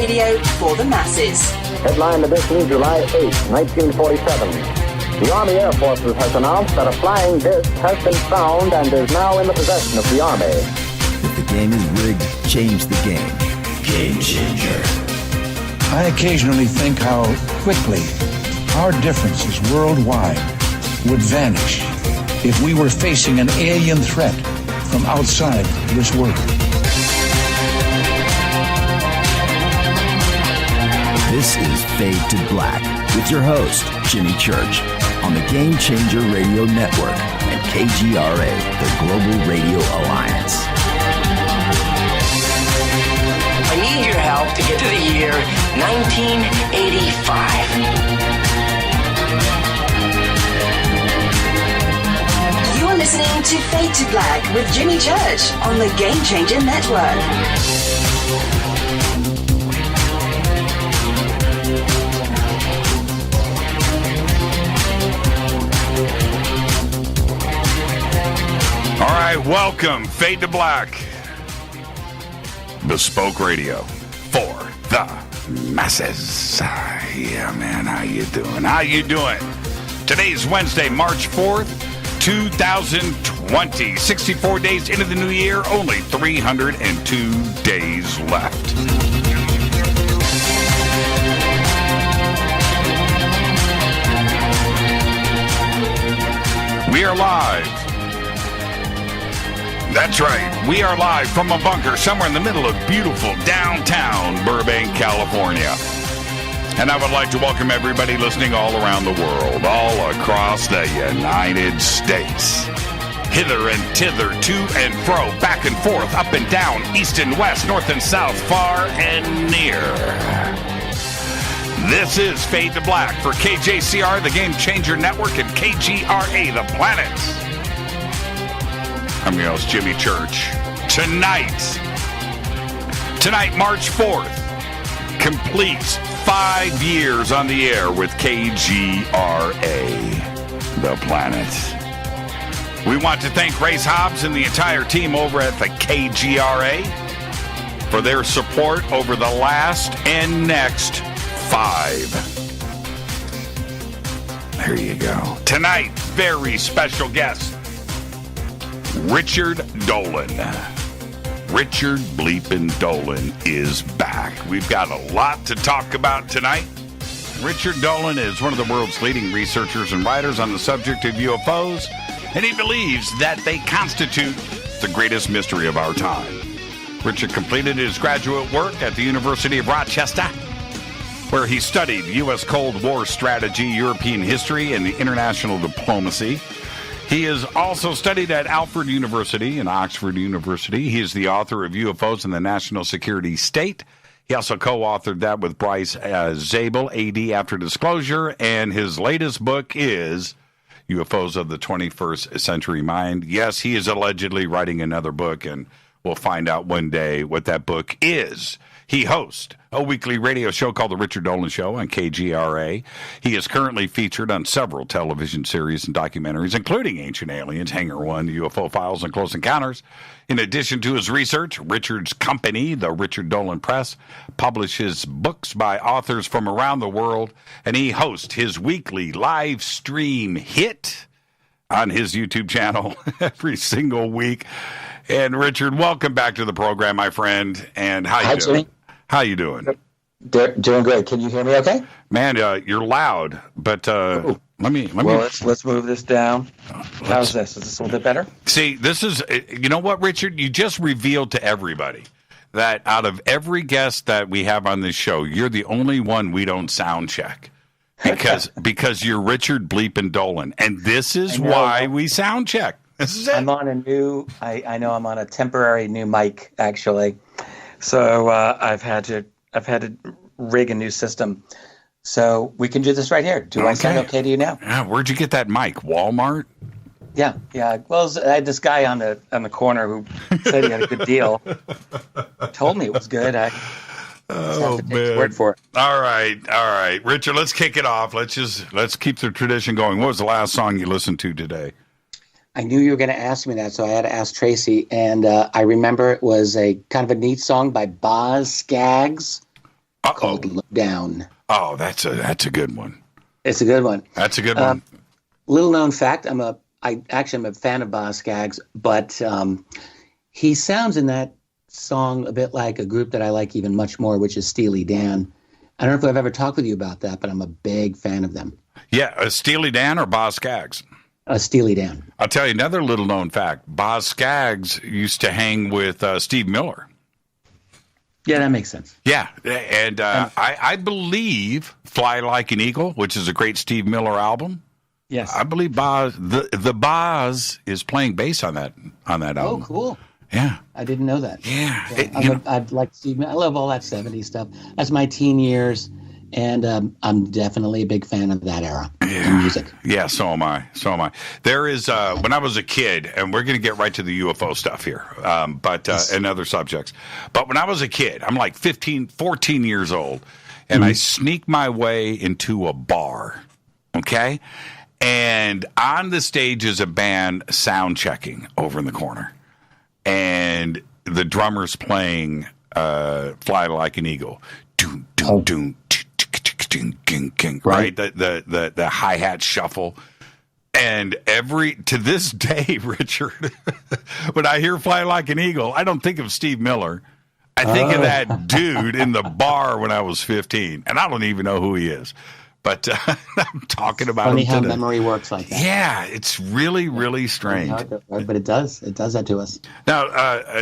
radio for the masses. Headline edition, July 8, 1947. The Army Air Forces has announced that a flying disc has been found and is now in the possession of the Army. If the game is rigged, change the game. Game changer. I occasionally think how quickly our differences worldwide would vanish if we were facing an alien threat from outside this world. This is Fade to Black with your host, Jimmy Church, on the Game Changer Radio Network and KGRA, the Global Radio Alliance. I need your help to get to the year 1985. You're listening to Fade to Black with Jimmy Church on the Game Changer Network. All right, welcome, Fade to Black. Bespoke radio for the masses. Yeah, man, how you doing? How you doing? Today's Wednesday, March 4th, 2020. 64 days into the new year, only 302 days left. We are live. That's right. We are live from a bunker somewhere in the middle of beautiful downtown Burbank, California. And I would like to welcome everybody listening all around the world, all across the United States. Hither and thither, to and fro, back and forth, up and down, east and west, north and south, far and near. This is Fade to Black for KJCR, the Game Changer Network, and KGRA, the Planet. I'm your host, Jimmy Church. Tonight, March 4th, completes 5 years on the air with KGRA, the Planet. We want to thank Grace Hobbs and the entire team over at the KGRA for their support over the last and next 5. There you go. Tonight, very special guest, Richard Dolan. Richard Bleepin' Dolan is back. We've got a lot to talk about tonight. Richard Dolan is one of the world's leading researchers and writers on the subject of UFOs, and he believes that they constitute the greatest mystery of our time. Richard completed his graduate work at the University of Rochester, where he studied U.S. Cold War strategy, European history, and international diplomacy. He has also studied at Alfred University and Oxford University. He is the author of UFOs in the National Security State. He also co-authored that with Bryce Zabel, AD After Disclosure, and his latest book is UFOs of the 21st Century Mind. Yes, he is allegedly writing another book, and we'll find out one day what that book is. He hosts a weekly radio show called The Richard Dolan Show on KGRA. He is currently featured on several television series and documentaries, including Ancient Aliens, Hangar One, UFO Files, and Close Encounters. In addition to his research, Richard's company, the Richard Dolan Press, publishes books by authors from around the world, and he hosts his weekly live stream hit on his YouTube channel every single week. And Richard, welcome back to the program, my friend. And how you doing? How you doing? Doing great. Can you hear me okay? Man, you're loud, but let's move this down. How's this? Is this a little bit better? See, this is, you know what, Richard? You just revealed to everybody that out of every guest that we have on this show, you're the only one we don't sound check. Because you're Richard Bleepin' Dolan. And this is why we sound check. This is it. I'm on a new, I know I'm on a temporary new mic, actually. So I've had to rig a new system. So we can do this right here. Do I sound okay to you now? Yeah. Where'd you get that mic? Walmart? Yeah. Well, I had this guy on the corner who said he had a good deal. Told me it was good. I have to take his word for it. All right, Richard. Let's kick it off. Let's keep the tradition going. What was the last song you listened to today? I knew you were going to ask me that, so I had to ask Tracy. And I remember it was a kind of a neat song by Boz Scaggs. called Low Down. Oh, that's a good one. It's a good one. That's a good one. Little known fact, I'm a fan of Boz Scaggs, but he sounds in that song a bit like a group that I like even much more, which is Steely Dan. I don't know if I've ever talked with you about that, but I'm a big fan of them. Yeah, Steely Dan or Boz Scaggs? Steely Dan. I'll tell you another little known fact. Boz Scaggs used to hang with Steve Miller. Yeah, that makes sense. Yeah, and I believe Fly Like an Eagle, which is a great Steve Miller album. Yes. I believe Boz, the Boz is playing bass on that album. Oh, cool. Yeah. I didn't know that. Yeah. I'd like Steve. I love all that 70s stuff. That's my teen years, and I'm definitely a big fan of that era in music. Yeah, so am I. There is, when I was a kid, and we're going to get right to the UFO stuff here, and other subjects. But when I was a kid, I'm like 14 years old, and I sneak my way into a bar, okay? And on the stage is a band sound checking over in the corner. And the drummer's playing Fly Like an Eagle. Doom, doom, doom, right? The hi-hat shuffle. And to this day, Richard, when I hear Fly Like an Eagle, I don't think of Steve Miller. I think of that dude in the bar when I was 15. And I don't even know who he is. But I'm talking about funny him how today. memory works like that. Yeah, it's really, really strange. But it does that to us. Now,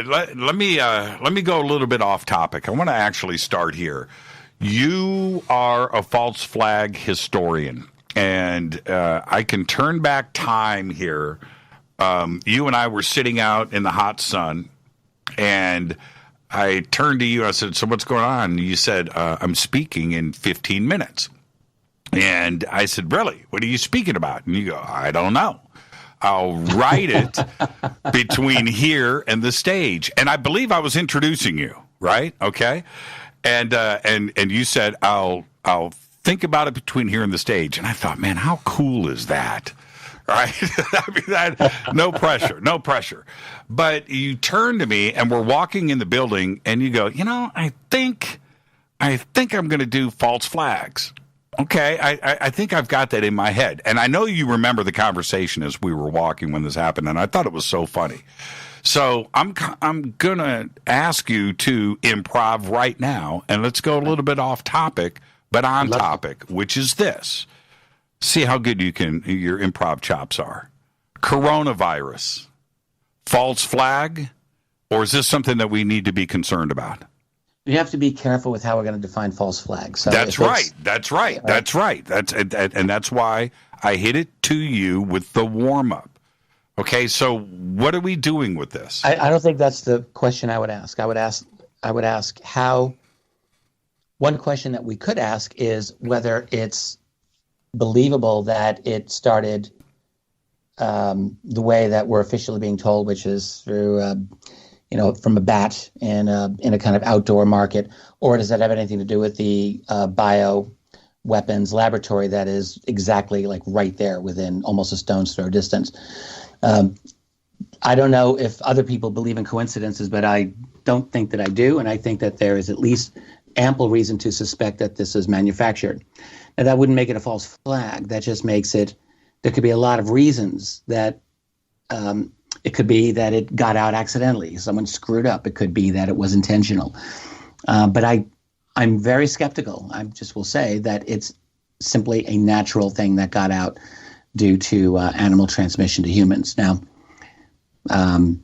let me go a little bit off topic. I want to actually start here. You are a false flag historian, and I can turn back time here. You and I were sitting out in the hot sun, and I turned to you. I said, "So what's going on?" And you said, "I'm speaking in 15 minutes." And I said, "Really? What are you speaking about?" And you go, "I don't know. I'll write it between here and the stage." And I believe I was introducing you, right? Okay. And you said, I'll think about it between here and the stage. And I thought, man, how cool is that? Right? I mean, no pressure. But you turn to me and we're walking in the building and you go, I think I'm going to do false flags. Okay, I think I've got that in my head. And I know you remember the conversation as we were walking when this happened, and I thought it was so funny. So I'm going to ask you to improv right now, and let's go a little bit off topic, but on topic, which is this. See how good your improv chops are. Coronavirus, false flag, or is this something that we need to be concerned about? You have to be careful with how we're going to define false flags. So That's right. That's why I hit it to you with the warm up. Okay, so what are we doing with this? I don't think that's the question I would ask. I would ask how. One question that we could ask is whether it's believable that it started the way that we're officially being told, which is through from a bat in a kind of outdoor market, or does that have anything to do with the bio weapons laboratory that is exactly like right there within almost a stone's throw distance? I don't know if other people believe in coincidences, but I don't think that I do, and I think that there is at least ample reason to suspect that this is manufactured. Now, that wouldn't make it a false flag. That just makes it, there could be a lot of reasons that it could be that it got out accidentally. Someone screwed up. It could be that it was intentional. But I'm very skeptical. I just will say that it's simply a natural thing that got out due to animal transmission to humans. Now,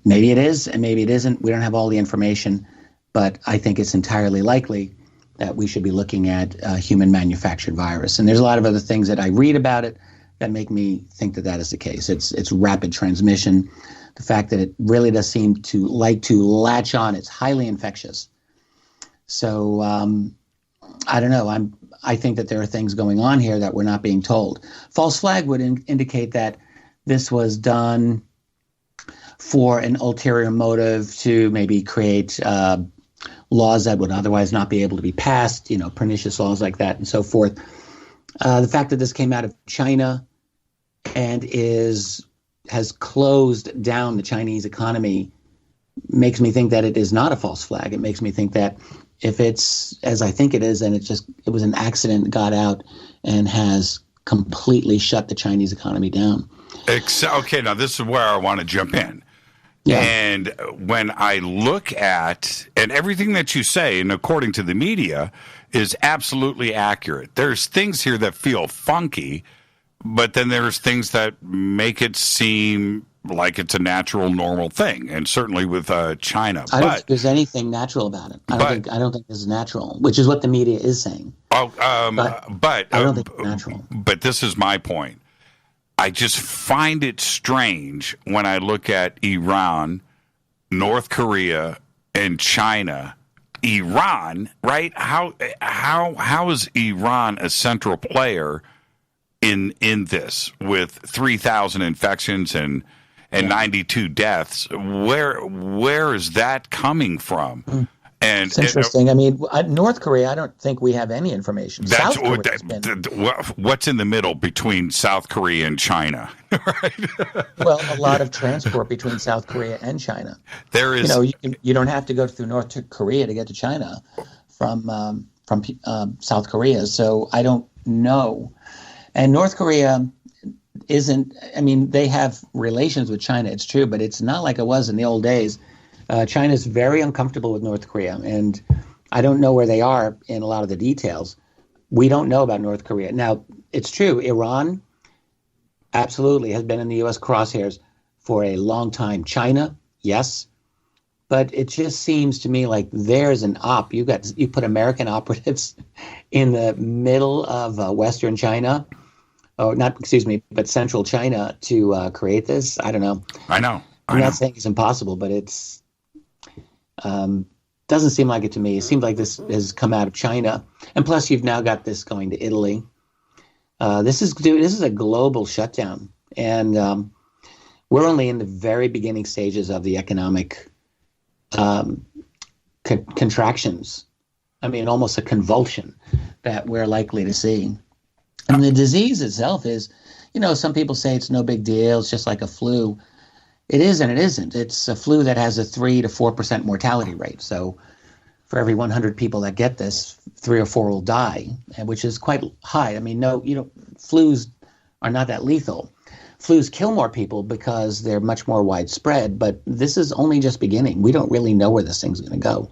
maybe it is and maybe it isn't. We don't have all the information, but I think it's entirely likely that we should be looking at a human manufactured virus. And there's a lot of other things that I read about it that make me think that that is the case. It's rapid transmission. The fact that it really does seem to like to latch on. It's highly infectious. So I don't know. I think that there are things going on here that we're not being told. False flag would indicate that this was done for an ulterior motive to maybe create laws that would otherwise not be able to be passed, pernicious laws like that and so forth. The fact that this came out of China and has closed down the Chinese economy makes me think that it is not a false flag. It makes me think that If it's as I think it is, then it was an accident, got out, and has completely shut the Chinese economy down. Okay, now this is where I want to jump in. Yeah. And when I look at, and everything that you say, and according to the media, is absolutely accurate. There's things here that feel funky, but then there's things that make it seem like it's a natural, normal thing. And certainly with China. I don't think there's anything natural about it. I don't think this is natural, which is what the media is saying. But I don't think it's natural. But this is my point. I just find it strange when I look at Iran, North Korea, and China. Iran, right? How is Iran a central player in this with 3,000 infections and 92 deaths? Where is that coming from? And it's interesting. I mean, North Korea, I don't think we have any information. That's what's in the middle between South Korea and China, right? Well, a lot of transport between South Korea and China. There is, you don't have to go through North Korea to get to China from South Korea. So I don't know. And North Korea isn't. I mean, they have relations with China. It's true, but it's not like it was in the old days. China's very uncomfortable with North Korea, and I don't know where they are in a lot of the details. We don't know about North Korea. Now, it's true, Iran absolutely has been in the U.S. crosshairs for a long time. China, yes, but it just seems to me like there's an op. You put American operatives in the middle of Western China, but Central China to create this. I don't know. I know. I'm not saying it's impossible, but it's doesn't seem like it to me. It seems like this has come out of China, and plus you've now got this going to Italy. This is a global shutdown, and we're only in the very beginning stages of the economic contractions. I mean, almost a convulsion that we're likely to see. And the disease itself is, some people say it's no big deal. It's just like a flu. It is and it isn't. It's a flu that has a 3 to 4% mortality rate. So for every 100 people that get this, 3 or 4 will die, which is quite high. I mean, flus are not that lethal. Flus kill more people because they're much more widespread, but this is only just beginning. We don't really know where this thing's going to go.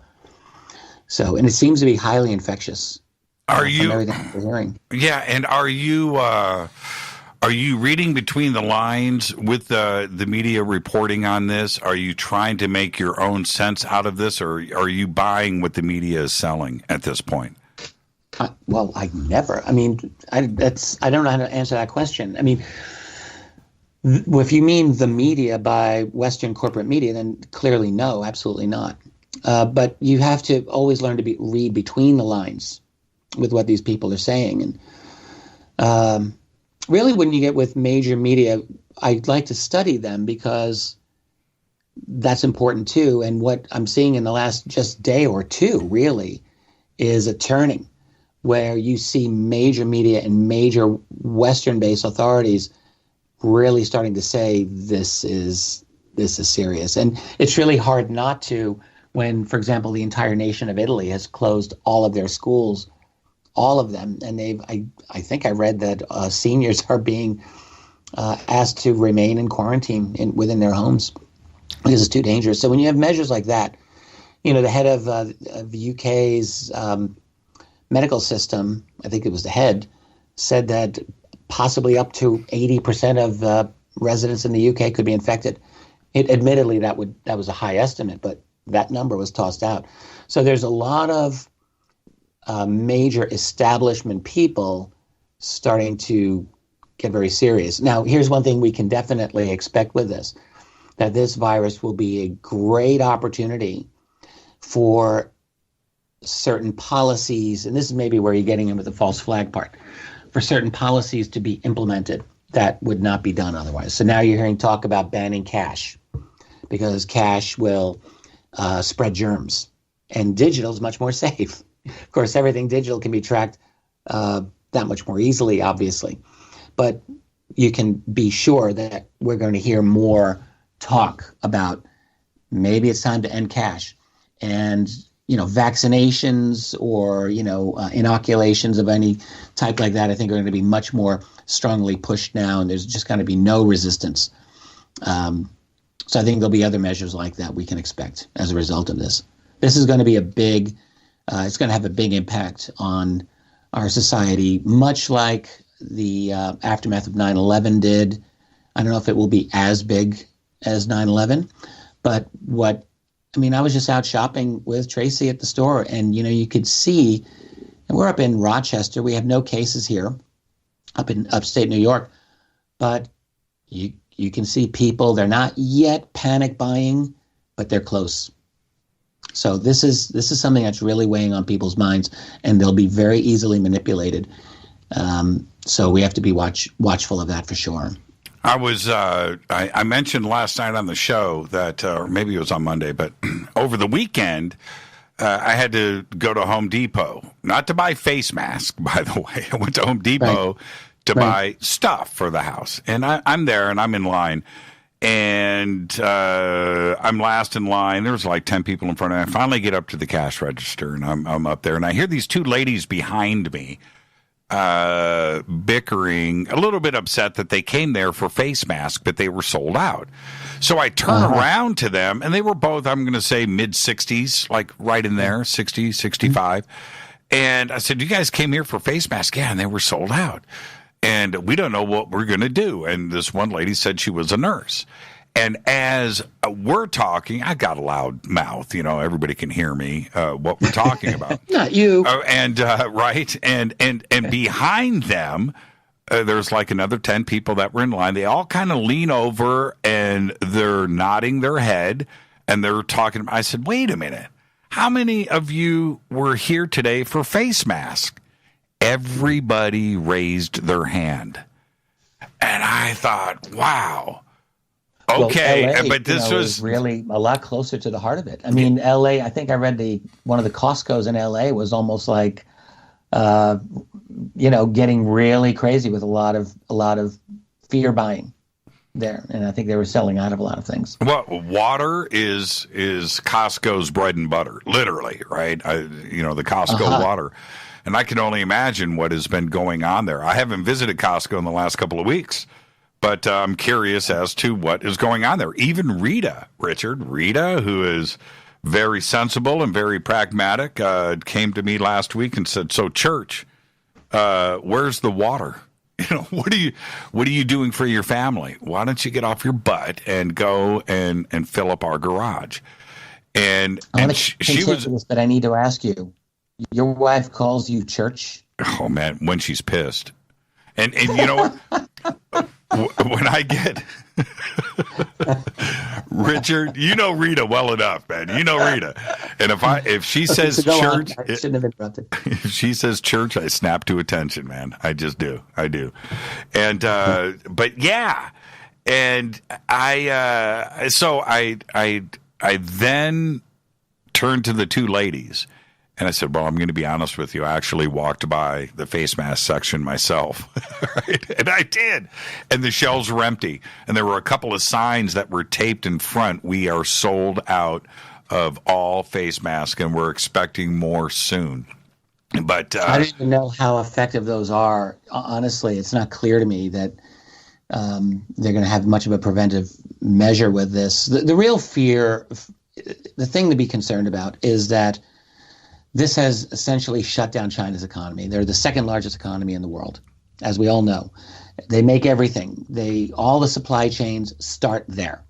So, and it seems to be highly infectious. Are you? From everything we're hearing. Yeah, and are you reading between the lines with the media reporting on this? Are you trying to make your own sense out of this, or are you buying what the media is selling at this point? Well, I never. I mean, I don't know how to answer that question. I mean, if you mean the media by Western corporate media, then clearly no, absolutely not. But you have to always learn to read between the lines with what these people are saying. And really, when you get with major media, I'd like to study them because that's important too. And what I'm seeing in the last just day or two really is a turning where you see major media and major Western-based authorities really starting to say this is serious. And it's really hard not to when, for example, the entire nation of Italy has closed all of their schools, all of them. And I think I read that seniors are being asked to remain in quarantine within their homes because it's too dangerous. So when you have measures like that, the head of the UK's medical system, I think it was the head, said that possibly up to 80% of residents in the UK could be infected. Admittedly, that was a high estimate, but that number was tossed out. So there's a lot of major establishment people starting to get very serious. Now, here's one thing we can definitely expect with this, that this virus will be a great opportunity for certain policies, and this is maybe where you're getting in with the false flag part, for certain policies to be implemented that would not be done otherwise. So now you're hearing talk about banning cash because cash will spread germs, and digital is much more safe. Of course, everything digital can be tracked that much more easily, obviously. But you can be sure that we're going to hear more talk about maybe it's time to end cash. And, vaccinations or, inoculations of any type like that, I think are going to be much more strongly pushed now, and there's just going to be no resistance. So I think there'll be other measures like that we can expect as a result of this. This is going to be it's going to have a big impact on our society, much like the aftermath of 9/11 did. I don't know if it will be as big as 9/11, but I was just out shopping with Tracy at the store, and, you could see, and we're up in Rochester. We have no cases here up in upstate New York, but you can see people, they're not yet panic buying, but they're close. So this is something that's really weighing on people's minds, and they'll be very easily manipulated. So we have to be watchful of that for sure. I was I mentioned last night on the show that, or maybe it was on Monday, but over the weekend, I had to go to Home Depot, not to buy face masks, by the way. I went to Home Depot to buy stuff for the house. And I'm there, and I'm in line. And I'm last in line. There's like 10 people in front of me. I finally get up to the cash register, and I'm up there. And I hear these two ladies behind me bickering, a little bit upset that they came there for face masks, but they were sold out. So I turn around to them, and they were both, I'm going to say, mid-60s, like right in there, 60, 65. And I said, you guys came here for face masks? Yeah, and they were sold out. And we don't know what we're going to do. And this one lady said she was a nurse. And as we're talking, I got a loud mouth, everybody can hear me, what we're talking about. Not you. Right. And behind them, there's like another 10 people that were in line. They all kind of lean over and they're nodding their head and they're talking. I said, wait a minute. How many of you were here today for face masks? Everybody raised their hand. And I thought, wow. Okay, well, LA, but this was really a lot closer to the heart of it. I mean, LA, I think I read one of the Costco's in LA was almost like, getting really crazy with a lot of fear buying there. And I think they were selling out of a lot of things. Well, water is Costco's bread and butter, literally, right? The Costco water. And I can only imagine what has been going on there. I haven't visited Costco in the last couple of weeks, but I'm curious as to what is going on there. Even Rita, who is very sensible and very pragmatic, came to me last week and said, so church, where's the water? What are you doing for your family? Why don't you get off your butt and go and fill up our garage? And she was, this, but I need to ask you, your wife calls you church? Oh man, when she's pissed. And you know what? When I get Richard, you know Rita well enough, man. You know Rita. And if she says church, I shouldn't have interrupted. If she says church, I snap to attention, man. I just do. I do. And but yeah. And I then turned to the two ladies. And I said, well, I'm going to be honest with you. I actually walked by the face mask section myself. Right? And I did. And the shelves were empty. And there were a couple of signs that were taped in front. We are sold out of all face masks, and we're expecting more soon. But I don't even know how effective those are. Honestly, it's not clear to me that they're going to have much of a preventive measure with this. The real fear, the thing to be concerned about is that this has essentially shut down China's economy. They're the second largest economy in the world, as we all know. They make everything. All the supply chains start there.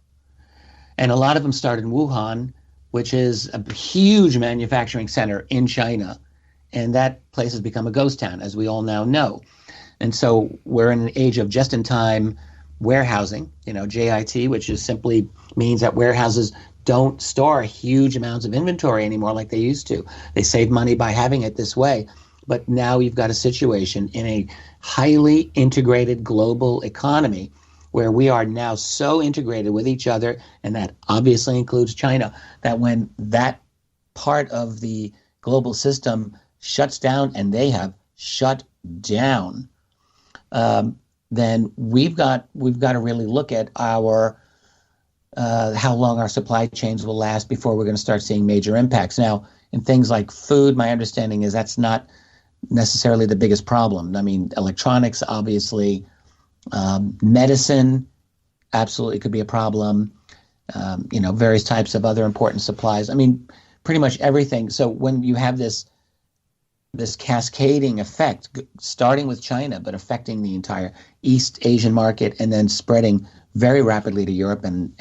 And a lot of them start in Wuhan, which is a huge manufacturing center in China. And that place has become a ghost town, as we all now know. And so we're in an age of just-in-time warehousing, JIT, which is simply means that warehouses don't store huge amounts of inventory anymore like they used to. They save money by having it this way. But now you've got a situation in a highly integrated global economy where we are now so integrated with each other, and that obviously includes China, that when that part of the global system shuts down, and they have shut down, then we've got to really look at how long our supply chains will last before we're going to start seeing major impacts. Now, in things like food, my understanding is that's not necessarily the biggest problem. I mean, electronics, obviously, medicine, absolutely could be a problem. Various types of other important supplies. I mean, pretty much everything. So when you have this cascading effect, starting with China, but affecting the entire East Asian market and then spreading very rapidly to Europe and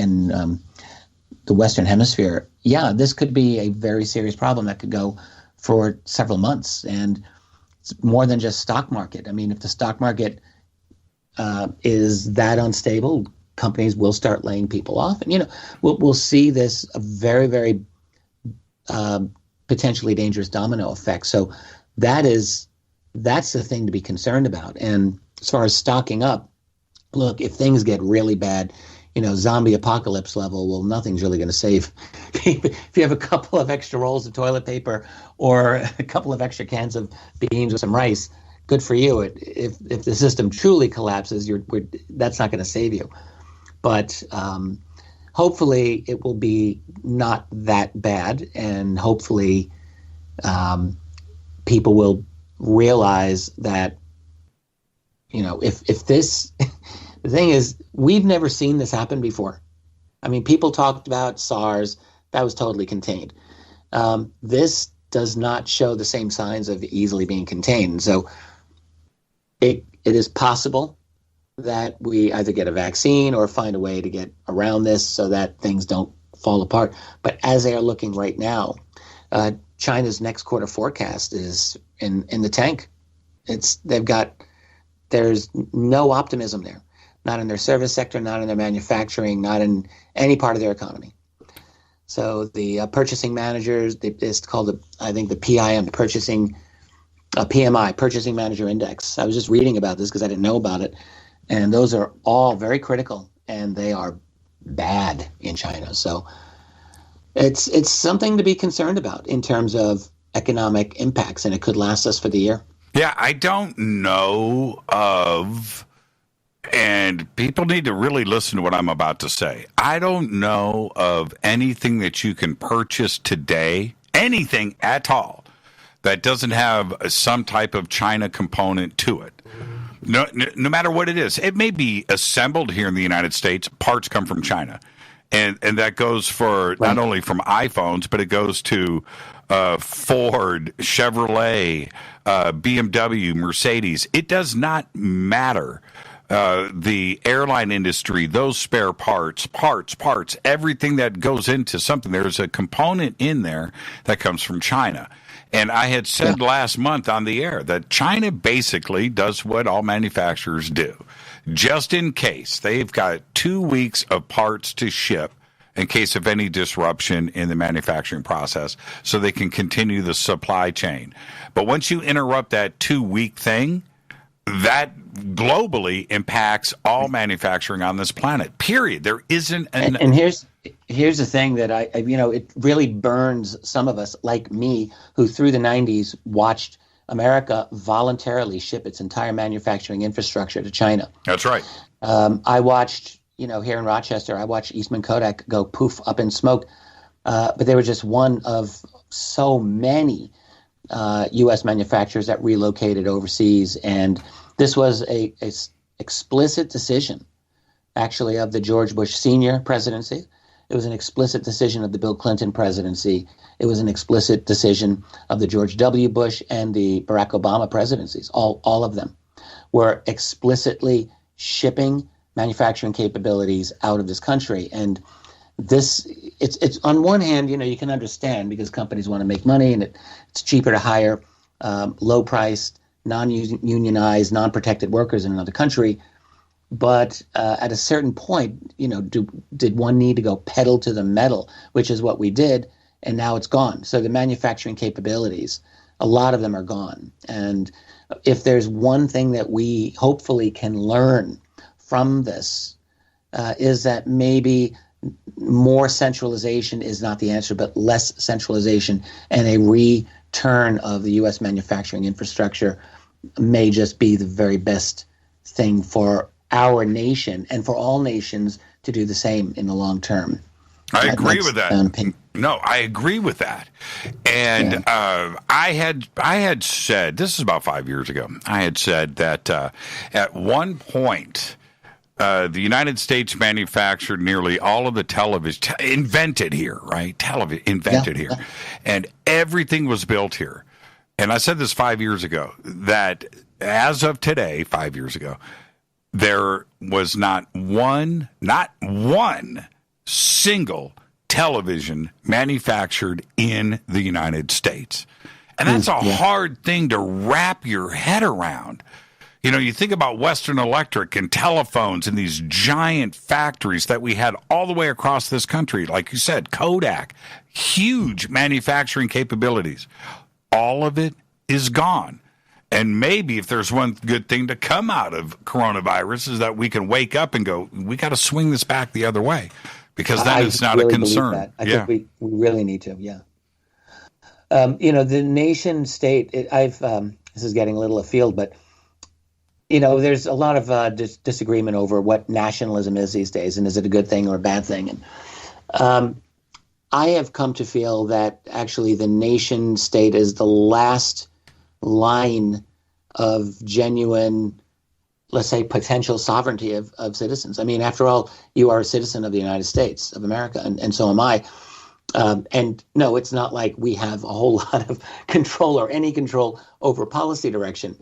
the Western Hemisphere, this could be a very serious problem that could go for several months. And it's more than just stock market. I mean, if the stock market is that unstable, companies will start laying people off. And, we'll see this a very, very potentially dangerous domino effect. So that's the thing to be concerned about. And as far as stocking up, look, if things get really bad, zombie apocalypse level, well, nothing's really going to save. If you have a couple of extra rolls of toilet paper or a couple of extra cans of beans or some rice, good for you. If the system truly collapses, that's not going to save you. But hopefully it will be not that bad, and hopefully people will realize that, if this, the thing is, we've never seen this happen before. I mean, people talked about SARS, that was totally contained. This does not show the same signs of easily being contained. So it is possible that we either get a vaccine or find a way to get around this so that things don't fall apart. But as they are looking right now, China's next quarter forecast is in the tank. There's no optimism there, not in their service sector, not in their manufacturing, not in any part of their economy. So the purchasing managers, it's called I think the PIM, PMI, Purchasing Manager Index. I was just reading about this because I didn't know about it. And those are all very critical, and they are bad in China. So it's something to be concerned about in terms of economic impacts, and it could last us for the year. Yeah, I don't know of, and people need to really listen to what I'm about to say. I don't know of anything that you can purchase today, anything at all, that doesn't have some type of China component to it. No matter what it is. It may be assembled here in the United States. Parts come from China. And that goes for not only from iPhones, but it goes to Ford, Chevrolet, BMW, Mercedes. It does not matter. The airline industry, those spare parts, everything that goes into something, there's a component in there that comes from China. And I had said last month on the air that China basically does what all manufacturers do. Just in case, they've got 2 weeks of parts to ship in case of any disruption in the manufacturing process so they can continue the supply chain. But once you interrupt that 2-week thing, that globally impacts all manufacturing on this planet, period. There isn't an... And here's the thing that it really burns some of us, like me, who through the 90s watched America voluntarily ship its entire manufacturing infrastructure to China. That's right. I watched, here in Rochester, I watched Eastman Kodak go poof up in smoke. But they were just one of so many U.S. manufacturers that relocated overseas. And this was a explicit decision, actually, of the George Bush Sr. presidency. It was an explicit decision of the Bill Clinton presidency. It was an explicit decision of the George W. Bush and the Barack Obama presidencies. All of them were explicitly shipping manufacturing capabilities out of this country. And it's on one hand, you can understand because companies want to make money and it's cheaper to hire low-priced, non-unionized, non-protected workers in another country. But at a certain point, did one need to go pedal to the metal, which is what we did, and now it's gone. So the manufacturing capabilities, a lot of them are gone. And if there's one thing that we hopefully can learn from this, is that maybe more centralization is not the answer, but less centralization and a return of the U.S. manufacturing infrastructure may just be the very best thing for our nation and for all nations to do the same in the long term. I agree with that. No, I agree with that. And I had said, this is about 5 years ago, I had said that at one point, the United States manufactured nearly all of the television, invented here, right? Television, invented here. And everything was built here. And I said this 5 years ago, that as of today, 5 years ago, there was not one single television manufactured in the United States. And that's a hard thing to wrap your head around. You know, you think about Western Electric and telephones and these giant factories that we had all the way across this country. Like you said, Kodak, huge manufacturing capabilities. All of it is gone. And maybe if there's one good thing to come out of coronavirus is that we can wake up and go, we got to swing this back the other way. Because that is not really a concern. I think we really need to, you know, the nation state, this is getting a little afield, but, you know, there's a lot of disagreement over what nationalism is these days, and is it a good thing or a bad thing? And I have come to feel that actually the nation state is the last line of genuine, let's say, potential sovereignty of citizens. I mean, after all, you are a citizen of the United States of America, and so am I. And no, it's not like we have a whole lot of control or any control over policy direction.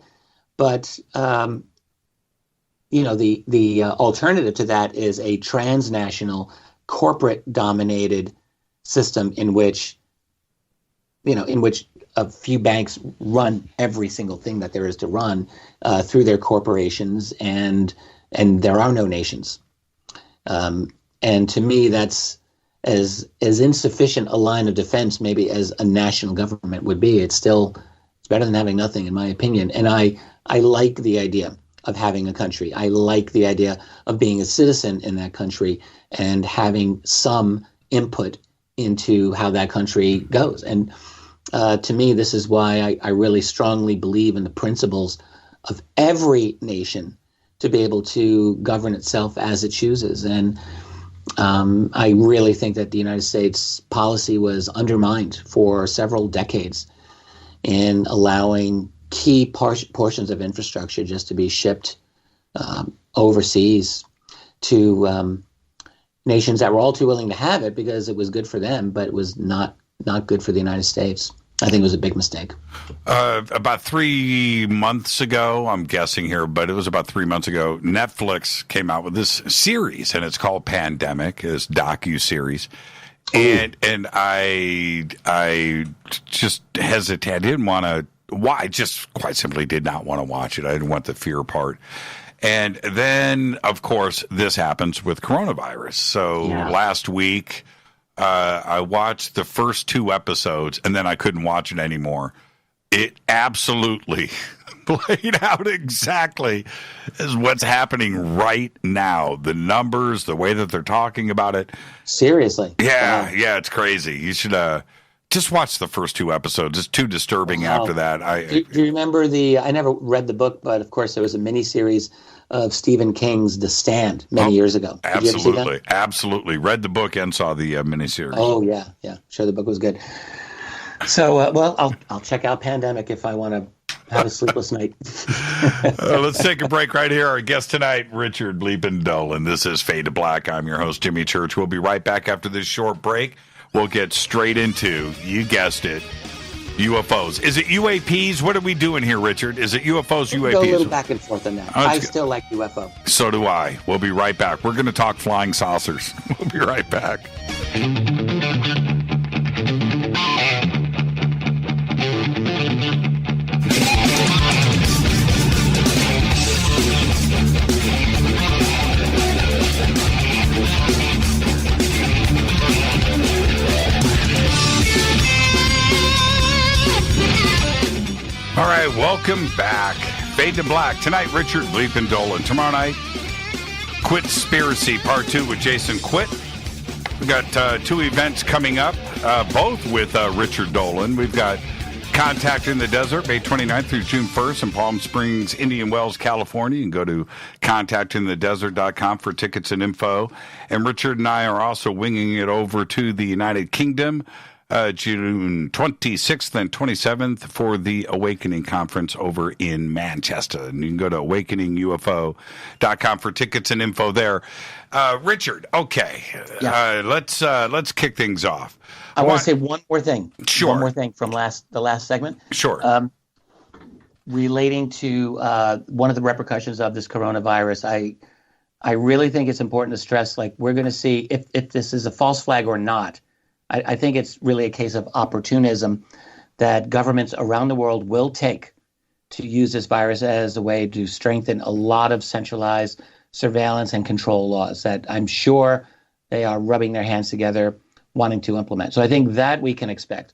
But, you know, the alternative to that is a transnational, corporate-dominated system in which a few banks run every single thing that there is to run through their corporations, and there are no nations. And to me, that's as insufficient a line of defense maybe as a national government would be. It's better than having nothing, in my opinion. And I like the idea of having a country. I like the idea of being a citizen in that country and having some input into how that country goes. And to me, this is why I really strongly believe in the principles of every nation to be able to govern itself as it chooses. And I really think that the United States policy was undermined for several decades in allowing key portions of infrastructure just to be shipped overseas to nations that were all too willing to have it because it was good for them, but it was not good for the United States. I think it was a big mistake. About 3 months ago, I'm guessing here, but it was about 3 months ago, Netflix came out with this series, and it's called Pandemic, this docu-series. And I just hesitated. I didn't want to. I just quite simply did not want to watch it. I didn't want the fear part. And then, of course, this happens with coronavirus. So last week, I watched the first 2 episodes, and then I couldn't watch it anymore. It absolutely played out exactly as what's happening right now. The numbers, the way that they're talking about it. Seriously. Yeah, it's crazy. You should just watch the first 2 episodes. It's too disturbing after that. Do you remember I never read the book, but of course there was a miniseries of Stephen King's The Stand many years ago. Did you ever see that? Absolutely. Read the book and saw the miniseries. Oh, yeah. Sure, the book was good. So, I'll check out Pandemic if I want to have a sleepless night. Let's take a break right here. Our guest tonight, Richard Bleepin' Dolan. This is Fade to Black. I'm your host, Jimmy Church. We'll be right back after this short break. We'll get straight into, you guessed it, UFOs. Is it UAPs? What are we doing here, Richard? Is it UFOs, UAPs? Go a little back and forth on that. I still like UFO. So do I. We'll be right back. We're going to talk flying saucers. We'll be right back. All right, welcome back. Fade to Black. Tonight, Richard Bleepin' Dolan. Tomorrow night, Quitspiracy Part 2 with Jason Quitt. We've got 2 events coming up, both with Richard Dolan. We've got Contact in the Desert, May 29th through June 1st in Palm Springs, Indian Wells, California. You can go to contactinthedesert.com for tickets and info. And Richard and I are also winging it over to the United Kingdom, June 26th and 27th for the Awakening Conference over in Manchester. And you can go to awakeningufo.com for tickets and info there. Richard, okay, let's kick things off. I want to say one more thing. Sure. One more thing from the last segment. Sure. Relating to one of the repercussions of this coronavirus, I really think it's important to stress, like, we're going to see if this is a false flag or not. I think it's really a case of opportunism that governments around the world will take to use this virus as a way to strengthen a lot of centralized surveillance and control laws that I'm sure they are rubbing their hands together wanting to implement. So I think that we can expect.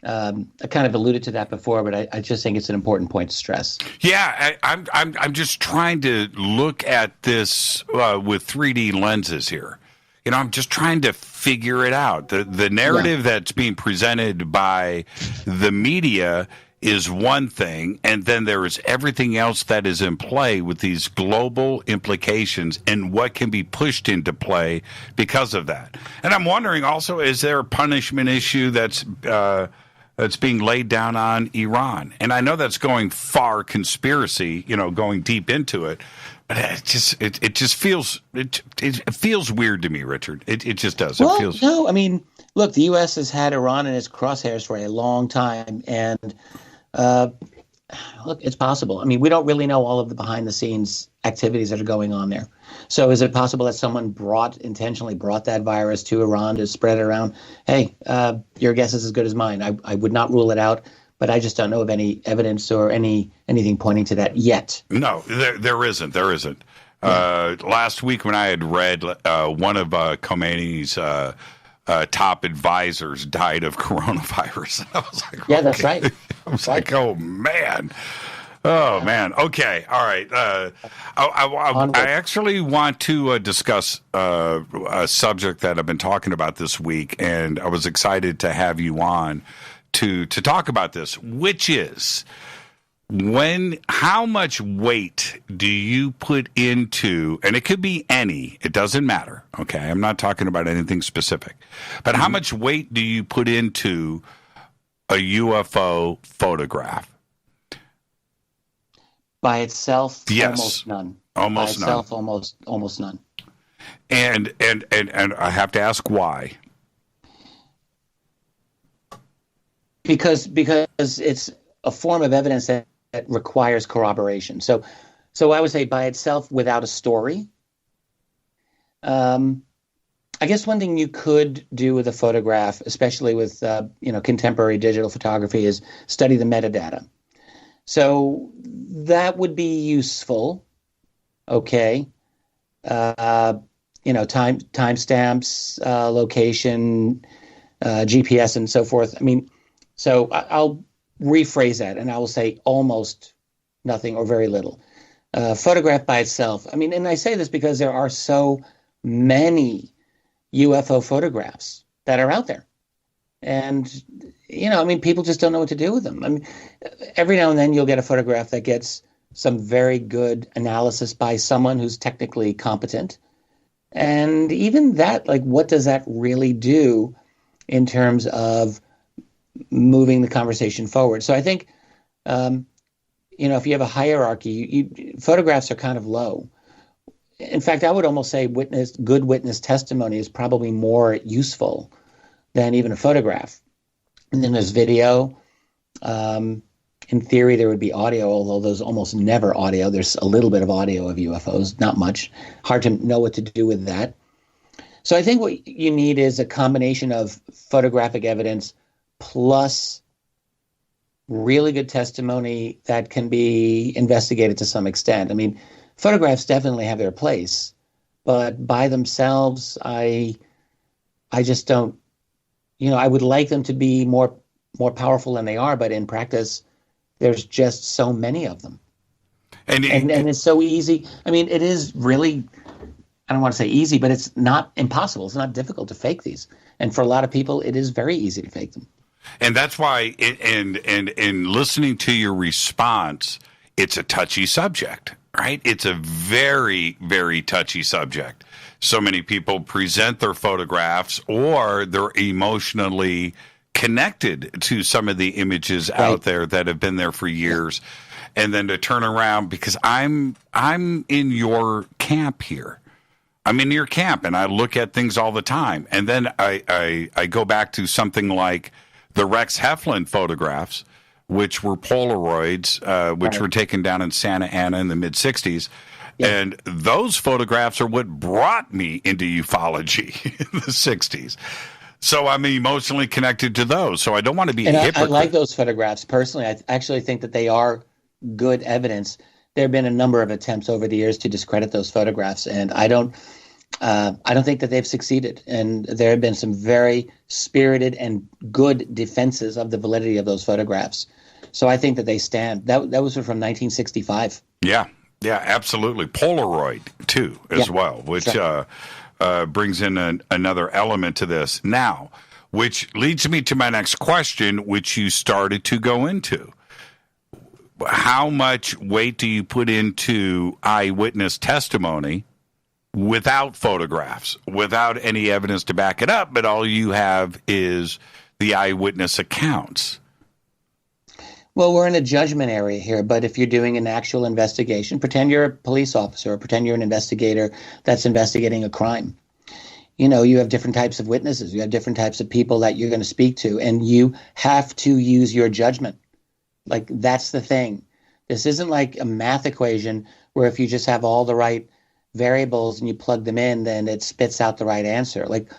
I kind of alluded to that before, but I just think it's an important point to stress. Yeah, I'm just trying to look at this with 3D lenses here. You know, I'm just trying to figure it out. The narrative that's being presented by the media is one thing, and then there is everything else that is in play with these global implications and what can be pushed into play because of that. And I'm wondering also, is there a punishment issue that's being laid down on Iran? And I know that's going far conspiracy, going deep into it. But it just feels weird to me, Richard. It just does. Well, it feels... no, I mean, look, the U.S. has had Iran in its crosshairs for a long time, and look, it's possible. I mean, we don't really know all of the behind-the-scenes activities that are going on there. So, is it possible that someone intentionally brought that virus to Iran to spread it around? Hey, your guess is as good as mine. I would not rule it out. But I just don't know of any evidence or anything pointing to that yet. No, there isn't. There isn't. Yeah. Last week when I had read one of Khomeini's top advisors died of coronavirus, and I was like, yeah, that's right. I was like, oh man. Oh man. Okay. All right. I actually want to discuss a subject that I've been talking about this week, and I was excited to have you on to talk about this, which is how much weight do you put into, and it could be it doesn't matter, okay? I'm not talking about anything specific, but how much weight do you put into a UFO photograph? By itself, yes. Almost none. Almost By none. itself, almost none. And I have to ask why. Because it's a form of evidence that requires corroboration. So I would say by itself, without a story. I guess one thing you could do with a photograph, especially with contemporary digital photography, is study the metadata. So that would be useful. Okay. Timestamps, location, GPS, and so forth. I mean. So I'll rephrase that, and I will say almost nothing or very little. Photograph by itself. I mean, and I say this because there are so many UFO photographs that are out there. And, people just don't know what to do with them. I mean, every now and then you'll get a photograph that gets some very good analysis by someone who's technically competent. And even that, like, what does that really do in terms of moving the conversation forward? So I think, if you have a hierarchy, photographs are kind of low. In fact, I would almost say good witness testimony is probably more useful than even a photograph. And then there's video. In theory, there would be audio, although there's almost never audio. There's a little bit of audio of UFOs, not much. Hard to know what to do with that. So I think what you need is a combination of photographic evidence plus really good testimony that can be investigated to some extent. I mean, photographs definitely have their place, but by themselves, I just don't, I would like them to be more powerful than they are, but in practice, there's just so many of them. And it's so easy. I mean, it is really, I don't want to say easy, but it's not impossible. It's not difficult to fake these. And for a lot of people, it is very easy to fake them. And that's why, in listening to your response, it's a touchy subject, right? It's a very, very touchy subject. So many people present their photographs, or they're emotionally connected to some of the images out there that have been there for years. And then to turn around, because I'm in your camp here. I'm in your camp, and I look at things all the time. And then I go back to something like the Rex Heflin photographs, which were Polaroids, which were taken down in Santa Ana in the mid-'60s. Yeah. And those photographs are what brought me into ufology in the 60s. So I'm emotionally connected to those. So I don't want to be a hypocrite. I like those photographs. Personally, I actually think that they are good evidence. There have been a number of attempts over the years to discredit those photographs, and I don't think that they've succeeded. And there have been some very spirited and good defenses of the validity of those photographs. So I think that they stand. That was from 1965. Yeah, absolutely. Polaroid too, as well, which brings in another element to this now, which leads me to my next question, which you started to go into. How much weight do you put into eyewitness testimony without photographs, without any evidence to back it up, but all you have is the eyewitness accounts? Well, we're in a judgment area here, but if you're doing an actual investigation, pretend you're a police officer or pretend you're an investigator that's investigating a crime. You know, you have different types of witnesses. You have different types of people that you're going to speak to, and you have to use your judgment. Like, that's the thing. This isn't like a math equation where if you just have all the right variables and you plug them in, then it spits out the right answer. Like,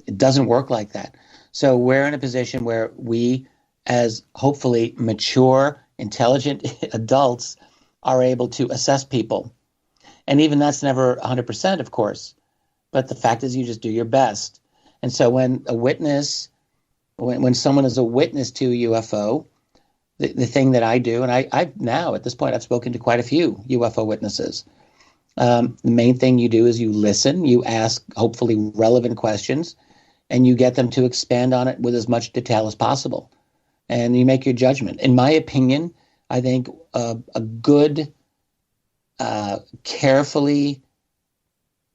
it doesn't work like that. So we're in a position where we, as hopefully mature, intelligent adults, are able to assess people. And even that's never 100%, of course. But the fact is you just do your best. And so when a witness, when someone is a witness to a UFO, the thing that I do, and I've now, at this point, I've spoken to quite a few UFO witnesses. The main thing you do is you listen, you ask hopefully relevant questions, and you get them to expand on it with as much detail as possible. And you make your judgment. In my opinion, I think a good, carefully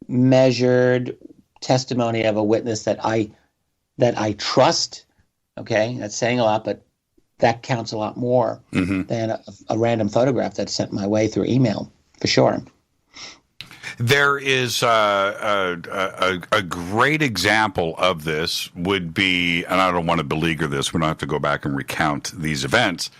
measured testimony of a witness that I trust, okay, that's saying a lot, but that counts a lot more than a random photograph that's sent my way through email, for sure. There is a great example of this would be, and I don't want to beleaguer this, we don't have to go back and recount these events,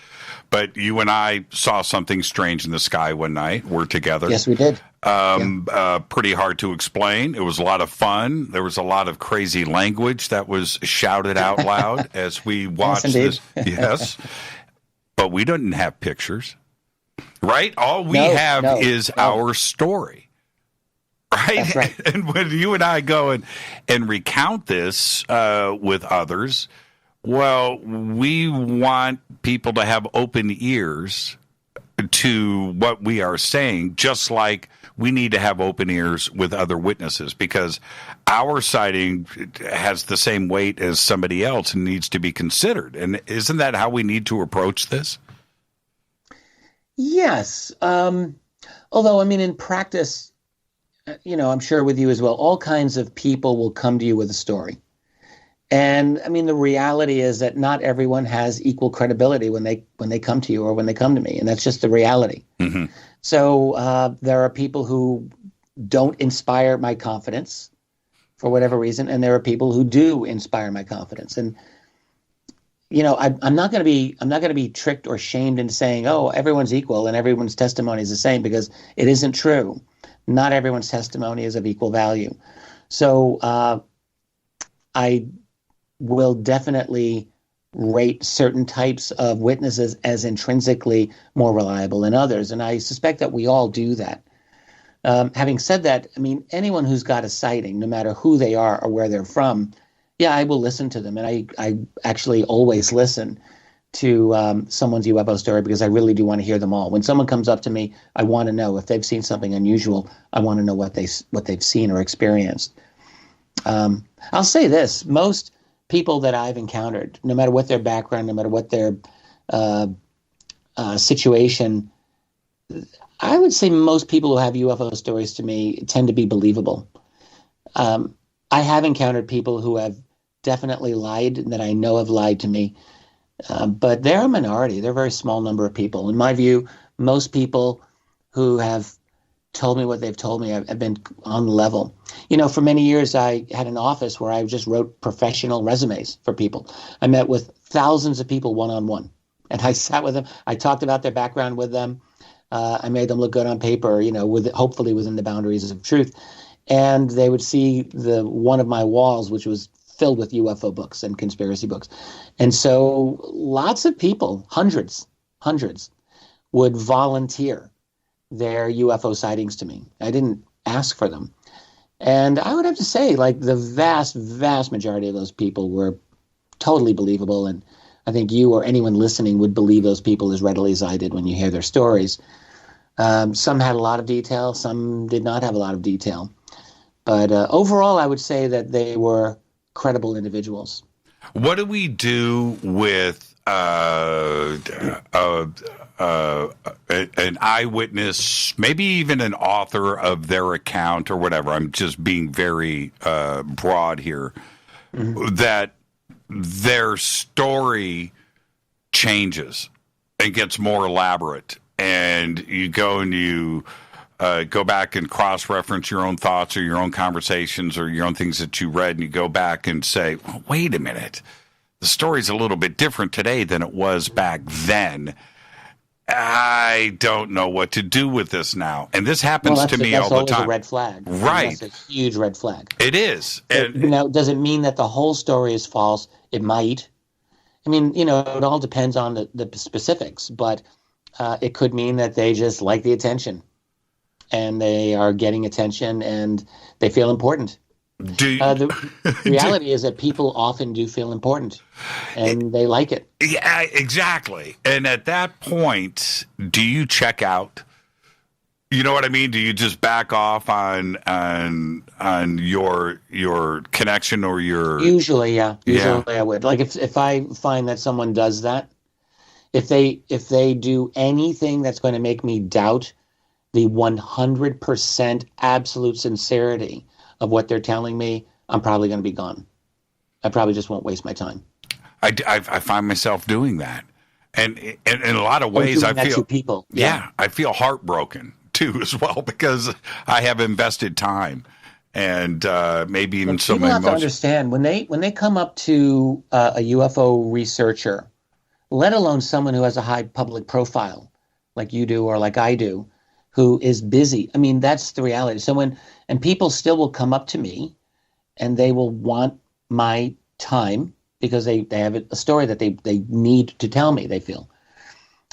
but you and I saw something strange in the sky one night. We're together. Yes, we did. Pretty hard to explain. It was a lot of fun. There was a lot of crazy language that was shouted out loud as we watched this. Yes. But we didn't have pictures, right? All we have is our story. Right? That's right. And when you and I go and recount this with others, well, we want people to have open ears to what we are saying, just like we need to have open ears with other witnesses, because our sighting has the same weight as somebody else and needs to be considered. And isn't that how we need to approach this? Yes. Although, I mean, in practice, you know, I'm sure with you as well, all kinds of people will come to you with a story. And I mean, the reality is that not everyone has equal credibility when they come to you or when they come to me. And that's just the reality. Mm-hmm. So there are people who don't inspire my confidence for whatever reason. And there are people who do inspire my confidence. And, you know, I'm not going to be tricked or shamed into saying, oh, everyone's equal and everyone's testimony is the same, because it isn't true. Not everyone's testimony is of equal value. So I will definitely rate certain types of witnesses as intrinsically more reliable than others. And I suspect that we all do that. Having said that, I mean, anyone who's got a sighting, no matter who they are or where they're from, yeah, I will listen to them. And I actually always listen to someone's UFO story, because I really do want to hear them all. When someone comes up to me, I want to know if they've seen something unusual. I want to know what they've seen or experienced. I'll say this: most people that I've encountered, no matter what their background, no matter what their situation, I would say most people who have UFO stories to me tend to be believable. I have encountered people who have definitely lied, that I know have lied to me, but they're a minority. They're a very small number of people. In my view, most people who have told me what they've told me have been on the level. You know, for many years, I had an office where I just wrote professional resumes for people. I met with thousands of people one-on-one, and I sat with them. I talked about their background with them. I made them look good on paper, you know, hopefully within the boundaries of truth. And they would see one of my walls, which was filled with UFO books and conspiracy books. And so lots of people, hundreds, would volunteer their UFO sightings to me. I didn't ask for them. And I would have to say, like, the vast, vast majority of those people were totally believable. And I think you or anyone listening would believe those people as readily as I did when you hear their stories. Some had a lot of detail. Some did not have a lot of detail. But overall, I would say that they were credible individuals. What do we do with an eyewitness, maybe even an author of their account or whatever? I'm just being very broad here. Mm-hmm. That their story changes and gets more elaborate, and you go and you go back and cross-reference your own thoughts or your own conversations or your own things that you read, and you go back and say, well, wait a minute, the story's a little bit different today than it was back then. I don't know what to do with this now. And this happens to me all the time. That's always a red flag. Right. That's a huge red flag. It is. Now, does it mean that the whole story is false? It might. I mean, you know, it all depends on the specifics, but it could mean that they just like the attention. And they are getting attention, and they feel important. The reality is that people often do feel important, and they like it. Yeah, exactly. And at that point, do you check out? You know what I mean? Do you just back off on your connection or your? Usually, yeah. Usually, I would. Like if I find that someone does that, if they do anything that's going to make me doubt the 100% absolute sincerity of what they're telling me, I'm probably going to be gone. I probably just won't waste my time. I find myself doing that. And in a lot of ways, I feel people. Yeah, I feel heartbroken too as well, because I have invested time and maybe even some emotion. People have to understand when they come up to a UFO researcher, let alone someone who has a high public profile like you do or like I do, who is busy. I mean, that's the reality. And people still will come up to me and they will want my time because they have a story that they need to tell me, they feel.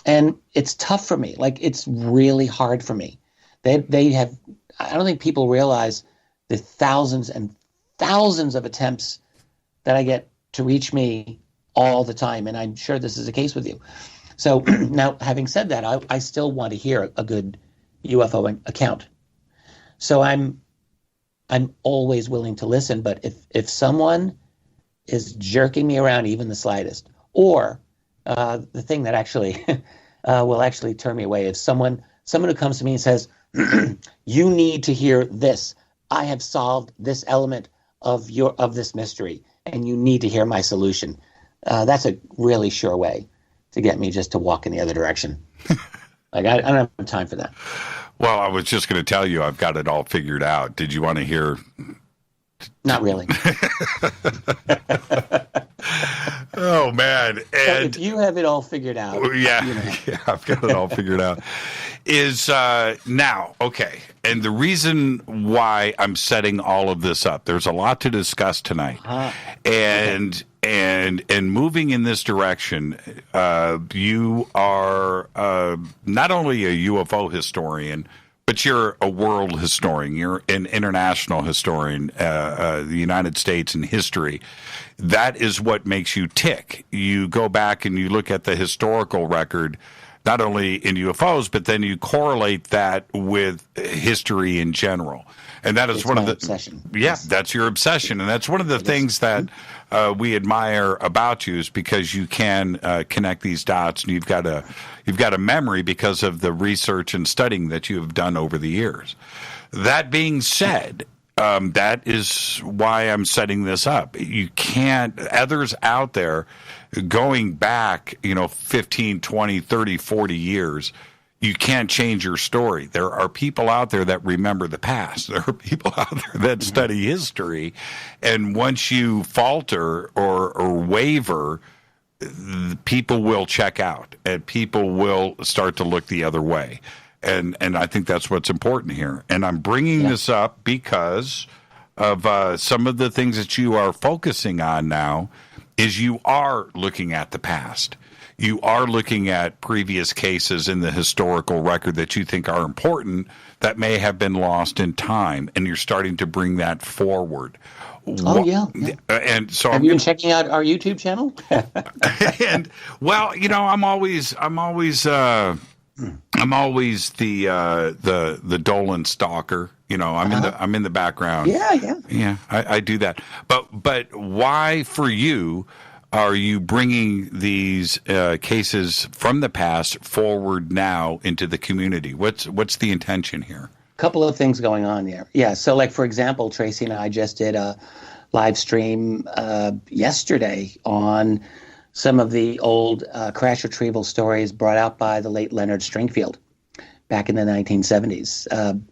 And it's tough for me. Like, it's really hard for me. They have, I don't think people realize the thousands and thousands of attempts that I get to reach me all the time. And I'm sure this is the case with you. So now, having said that, I still want to hear a good UFO account. So I'm always willing to listen, but if someone is jerking me around even the slightest, or the thing that actually will actually turn me away is someone who comes to me and says, you need to hear this. I have solved this element of this mystery, and you need to hear my solution. That's a really sure way to get me just to walk in the other direction. Like, I don't have time for that. Well, I was just going to tell you I've got it all figured out. Did you want to hear? Not really. Oh, man. And if you have it all figured out. Yeah, you know. Yeah, I've got it all figured out. Is now, okay. And the reason why I'm setting all of this up, there's a lot to discuss tonight. And moving in this direction, you are not only a UFO historian, but you're a world historian. You're an international historian, the United States and history. That is what makes you tick. You go back and you look at the historical record not only in UFOs, but then you correlate that with history in general. And that is it's one of the obsession. Yeah, Yes. that's your obsession, and that's one of the things that we admire about you, is because you can connect these dots, and you've got a memory because of the research and studying that you have done over the years. That being said, that is why I'm setting this up. You can't, others out there going back, 15, 20, 30, 40 years, you can't change your story. There are people out there that remember the past. There are people out there that study history. And once you falter or waver, people will check out and people will start to look the other way. And I think that's what's important here. And I'm bringing this up because of some of the things that you are focusing on now is you are looking at the past. You are looking at previous cases in the historical record that you think are important that may have been lost in time, and you're starting to bring that forward. Oh, yeah. And so have you been checking out our YouTube channel? And well, I'm always the Dolan stalker. I'm in the background. Yeah. I do that. But why for you are you bringing these cases from the past forward now into the community? What's the intention here? A couple of things going on there. Yeah. So, like, for example, Tracy and I just did a live stream yesterday on some of the old crash retrieval stories brought out by the late Leonard Stringfield back in the 1970s.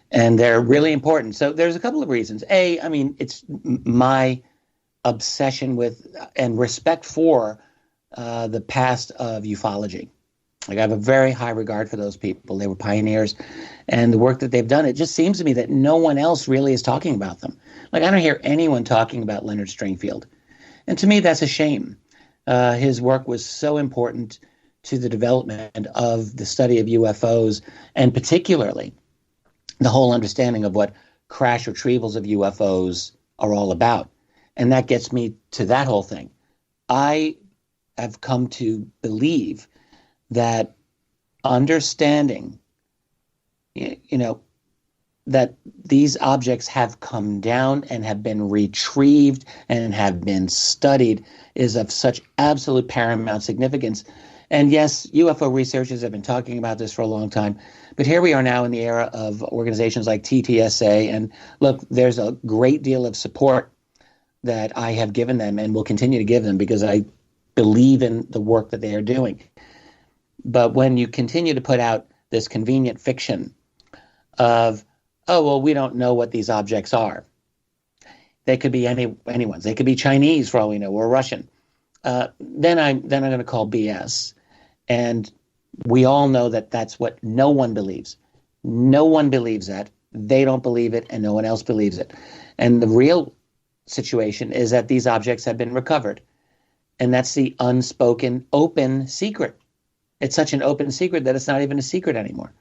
And they're really important. So there's a couple of reasons. It's my obsession with and respect for the past of ufology. Like, I have a very high regard for those people. They were pioneers, and the work that they've done, it just seems to me that no one else really is talking about them. Like, I don't hear anyone talking about Leonard Stringfield. And to me, that's a shame. His work was so important to the development of the study of UFOs, and particularly the whole understanding of what crash retrievals of UFOs are all about. And that gets me to that whole thing. I have come to believe that understanding, that these objects have come down and have been retrieved and have been studied is of such absolute paramount significance. And yes, UFO researchers have been talking about this for a long time, but here we are now in the era of organizations like TTSA. And look, there's a great deal of support that I have given them and will continue to give them because I believe in the work that they are doing. But when you continue to put out this convenient fiction of, oh, well, we don't know what these objects are. They could be anyone's. They could be Chinese for all we know, or Russian. Then I'm going to call BS. And we all know that that's what no one believes. No one believes that. They don't believe it, and no one else believes it. And the real situation is that these objects have been recovered. And that's the unspoken, open secret. It's such an open secret that it's not even a secret anymore.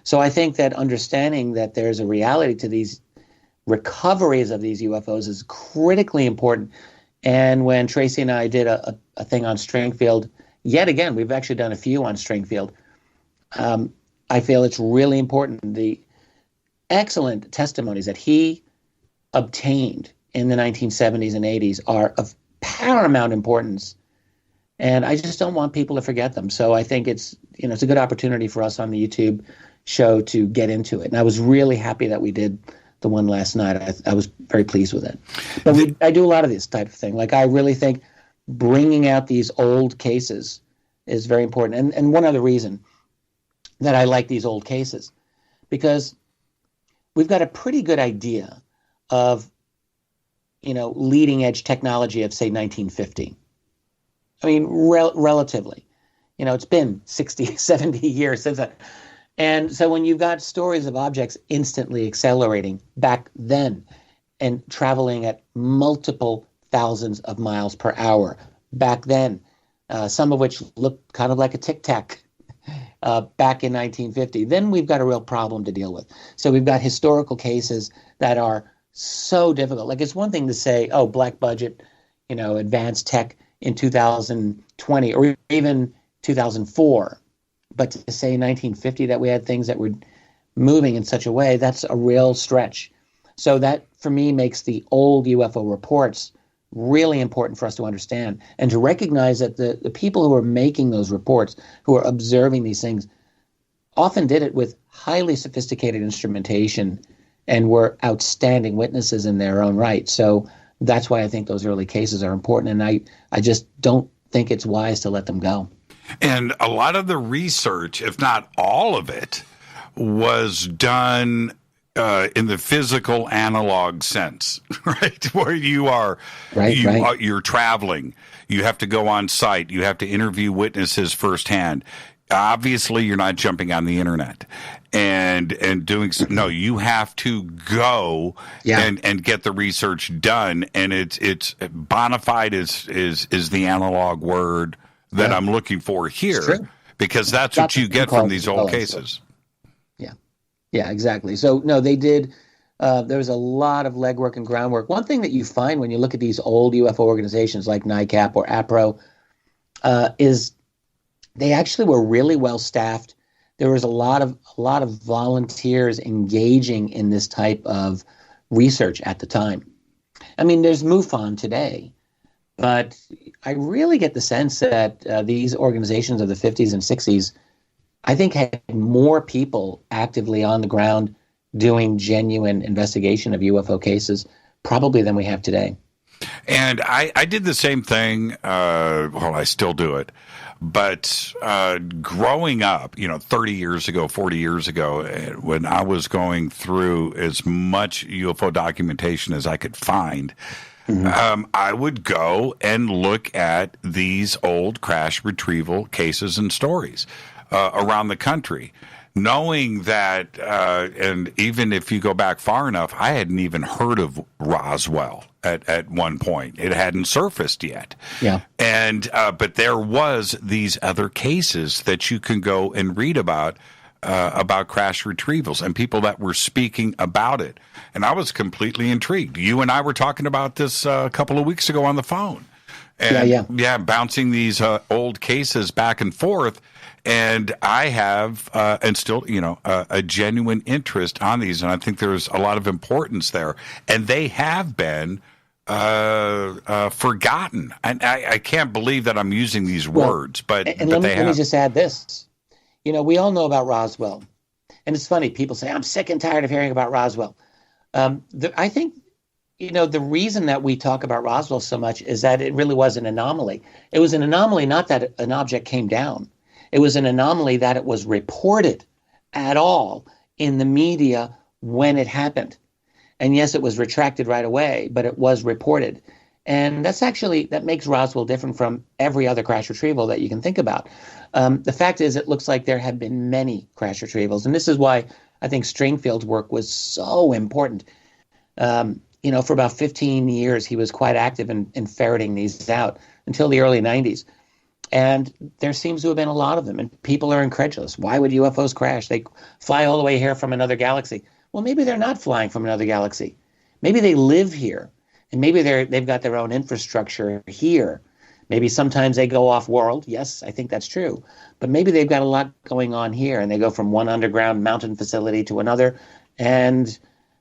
So I think that understanding that there's a reality to these recoveries of these UFOs is critically important. And when Tracy and I did a thing on Stringfield, yet again, we've actually done a few on Stringfield, I feel it's really important. The excellent testimonies that he obtained in the 1970s and 80s are of paramount importance. And I just don't want people to forget them. So I think it's a good opportunity for us on the YouTube show to get into it. And I was really happy that we did the one last night. I was very pleased with it. But I do a lot of this type of thing. Like, I really think bringing out these old cases is very important. And one other reason that I like these old cases, because we've got a pretty good idea of, leading edge technology of, say, 1950. I mean, relatively. It's been 60, 70 years since that. And so when you've got stories of objects instantly accelerating back then and traveling at multiple thousands of miles per hour back then, some of which looked kind of like a tic-tac back in 1950, then we've got a real problem to deal with. So we've got historical cases that are so difficult. Like, it's one thing to say, oh, black budget, advanced tech in 2020 or even 2004, But to say 1950 that we had things that were moving in such a way, that's a real stretch. So that, for me, makes the old UFO reports really important for us to understand and to recognize that the people who are making those reports, who are observing these things, often did it with highly sophisticated instrumentation and were outstanding witnesses in their own right. So that's why I think those early cases are important, and I just don't think it's wise to let them go. And a lot of the research, if not all of it, was done in the physical analog sense, right? Where you are, you're traveling, you have to go on site, you have to interview witnesses firsthand. Obviously, you're not jumping on the internet and doing no. You have to go and get the research done, and it's bona fide is the analog word that I'm looking for here, because that's what you get from these old cases. Yeah, exactly. So, no, they did. There was a lot of legwork and groundwork. One thing that you find when you look at these old UFO organizations like NICAP or APRO is they actually were really well staffed. There was a lot of volunteers engaging in this type of research at the time. I mean, there's MUFON today, but I really get the sense that these organizations of the 50s and 60s, I think, had more people actively on the ground doing genuine investigation of UFO cases probably than we have today. And I did the same thing. Well, I still do it. But growing up, 30 years ago, 40 years ago, when I was going through as much UFO documentation as I could find, I would go and look at these old crash retrieval cases and stories around the country, knowing that, and even if you go back far enough, I hadn't even heard of Roswell at one point. It hadn't surfaced yet. Yeah. And but there was these other cases that you can go and read about crash retrievals and people that were speaking about it. And I was completely intrigued. You and I were talking about this a couple of weeks ago on the phone. And, bouncing these old cases back and forth. And I have, and still, a genuine interest on these. And I think there's a lot of importance there. And they have been forgotten. And I can't believe that I'm using these words, but let me just add this. We all know about Roswell. And it's funny, people say, I'm sick and tired of hearing about Roswell. I think, the reason that we talk about Roswell so much is that it really was an anomaly. It was an anomaly, not that an object came down. It was an anomaly that it was reported at all in the media when it happened. And yes, it was retracted right away, but it was reported. And that makes Roswell different from every other crash retrieval that you can think about. The fact is, it looks like there have been many crash retrievals. And this is why I think Stringfield's work was so important. For about 15 years, he was quite active in ferreting these out until the early 90s. And there seems to have been a lot of them, and people are incredulous. Why would UFOs crash? They fly all the way here from another galaxy. Well, maybe they're not flying from another galaxy. Maybe they live here, and maybe they've got their own infrastructure here. Maybe sometimes they go off-world. Yes, I think that's true. But maybe they've got a lot going on here, and they go from one underground mountain facility to another, and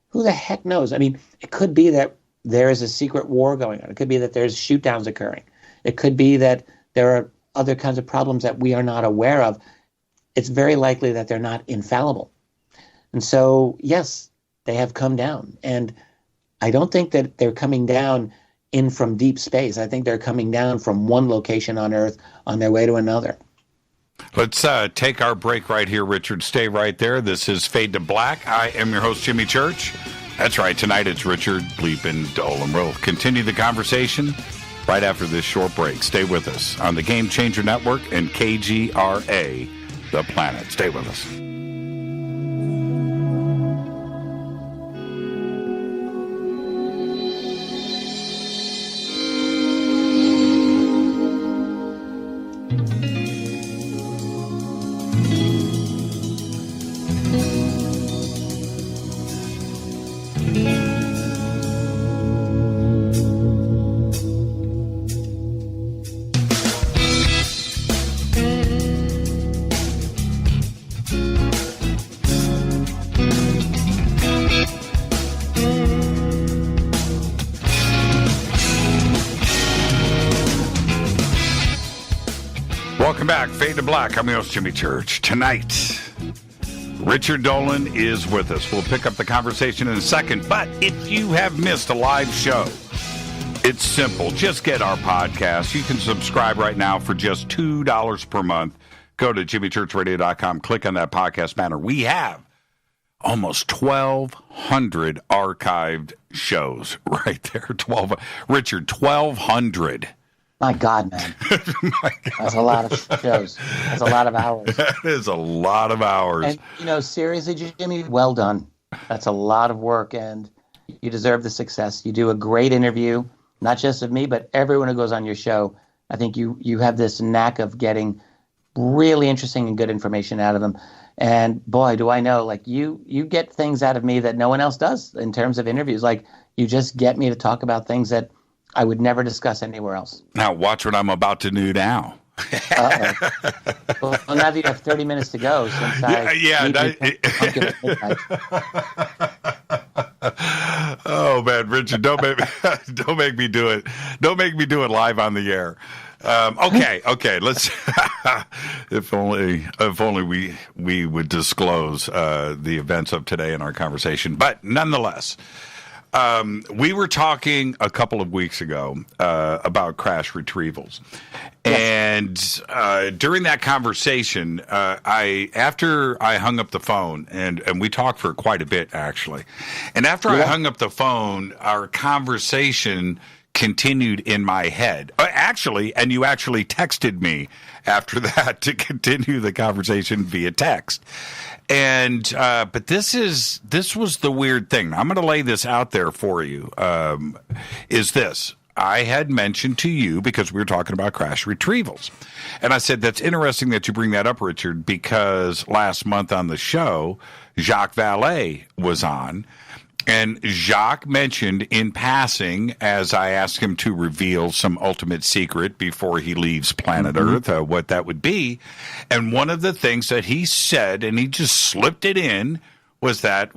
who the heck knows? I mean, it could be that there is a secret war going on. It could be that there's shoot-downs occurring. It could be that there are other kinds of problems that we are not aware of. It's very likely that they're not infallible. And so, yes, they have come down. And I don't think that they're coming down in from deep space. I think they're coming down from one location on Earth on their way to another. Let's take our break right here, Richard. Stay right there. This is Fade to Black. I am your host, Jimmy Church. That's right. Tonight it's Richard Bleepin' Dolan. We'll continue the conversation right after this short break. Stay with us on the Game Changer Network and KGRA, The Planet. Stay with us. Welcome back. Fade to Black. I'm your host, Jimmy Church. Tonight, Richard Dolan is with us. We'll pick up the conversation in a second. But if you have missed a live show, it's simple. Just get our podcast. You can subscribe right now for just $2 per month. Go to jimmychurchradio.com. Click on that podcast banner. We have almost 1,200 archived shows right there. Richard, 1,200. My God, man. My God. That's a lot of shows. That's a lot of hours. That is a lot of hours. And, seriously, Jimmy, well done. That's a lot of work, and you deserve the success. You do a great interview, not just of me, but everyone who goes on your show. I think you have this knack of getting really interesting and good information out of them. And boy, do I know, like you get things out of me that no one else does in terms of interviews. Like you just get me to talk about things that I would never discuss anywhere else. Now watch what I'm about to do now. Well, now that you have 30 minutes to go, since oh man, Richard, don't make me do it. Don't make me do it live on the air. Okay. Let's. If only we would disclose the events of today in our conversation. But nonetheless, we were talking a couple of weeks ago about crash retrievals, and during that conversation, after I hung up the phone, and we talked for quite a bit actually, and after I hung up the phone, our conversation continued in my head. And you actually texted me after that to continue the conversation via text. And but this was the weird thing. I'm going to lay this out there for you. Is this? I had mentioned to you, because we were talking about crash retrievals, and I said, that's interesting that you bring that up, Richard, because last month on the show, Jacques Vallée was on. And Jacques mentioned in passing, as I asked him to reveal some ultimate secret before he leaves planet Earth, what that would be. And one of the things that he said, and he just slipped it in, was that,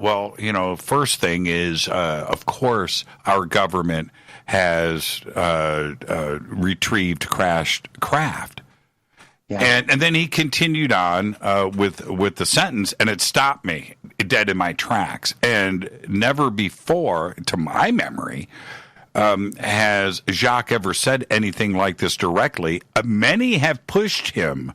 first thing is, of course, our government has retrieved crashed craft. Yeah. And then he continued on with the sentence, and it stopped me dead in my tracks. And never before, to my memory, has Jacques ever said anything like this directly. Many have pushed him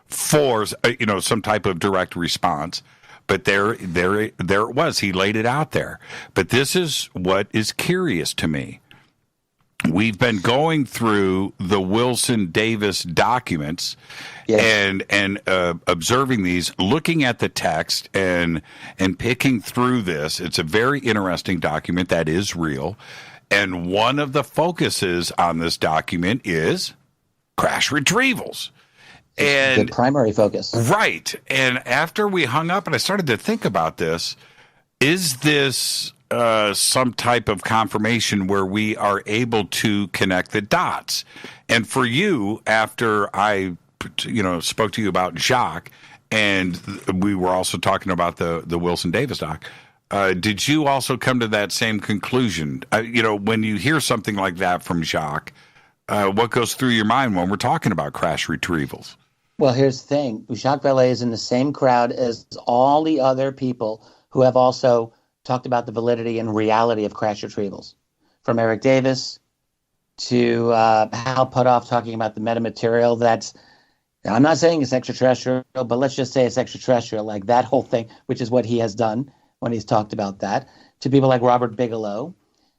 for some type of direct response, but there it was. He laid it out there. But this is what is curious to me. We've been going through the Wilson Davis documents and observing these, looking at the text and picking through this. It's a very interesting document that is real. And one of the focuses on this document is crash retrievals. And the primary focus. Right. And after we hung up and I started to think about this, is this some type of confirmation where we are able to connect the dots? And for you, after I, spoke to you about Jacques, and we were also talking about the Wilson Davis doc, did you also come to that same conclusion? When you hear something like that from Jacques, what goes through your mind when we're talking about crash retrievals? Well, here's the thing. Jacques Vallée is in the same crowd as all the other people who have also talked about the validity and reality of crash retrievals. From Eric Davis to Hal Puthoff talking about the metamaterial I'm not saying it's extraterrestrial, but let's just say it's extraterrestrial, like that whole thing, which is what he has done when he's talked about that, to people like Robert Bigelow,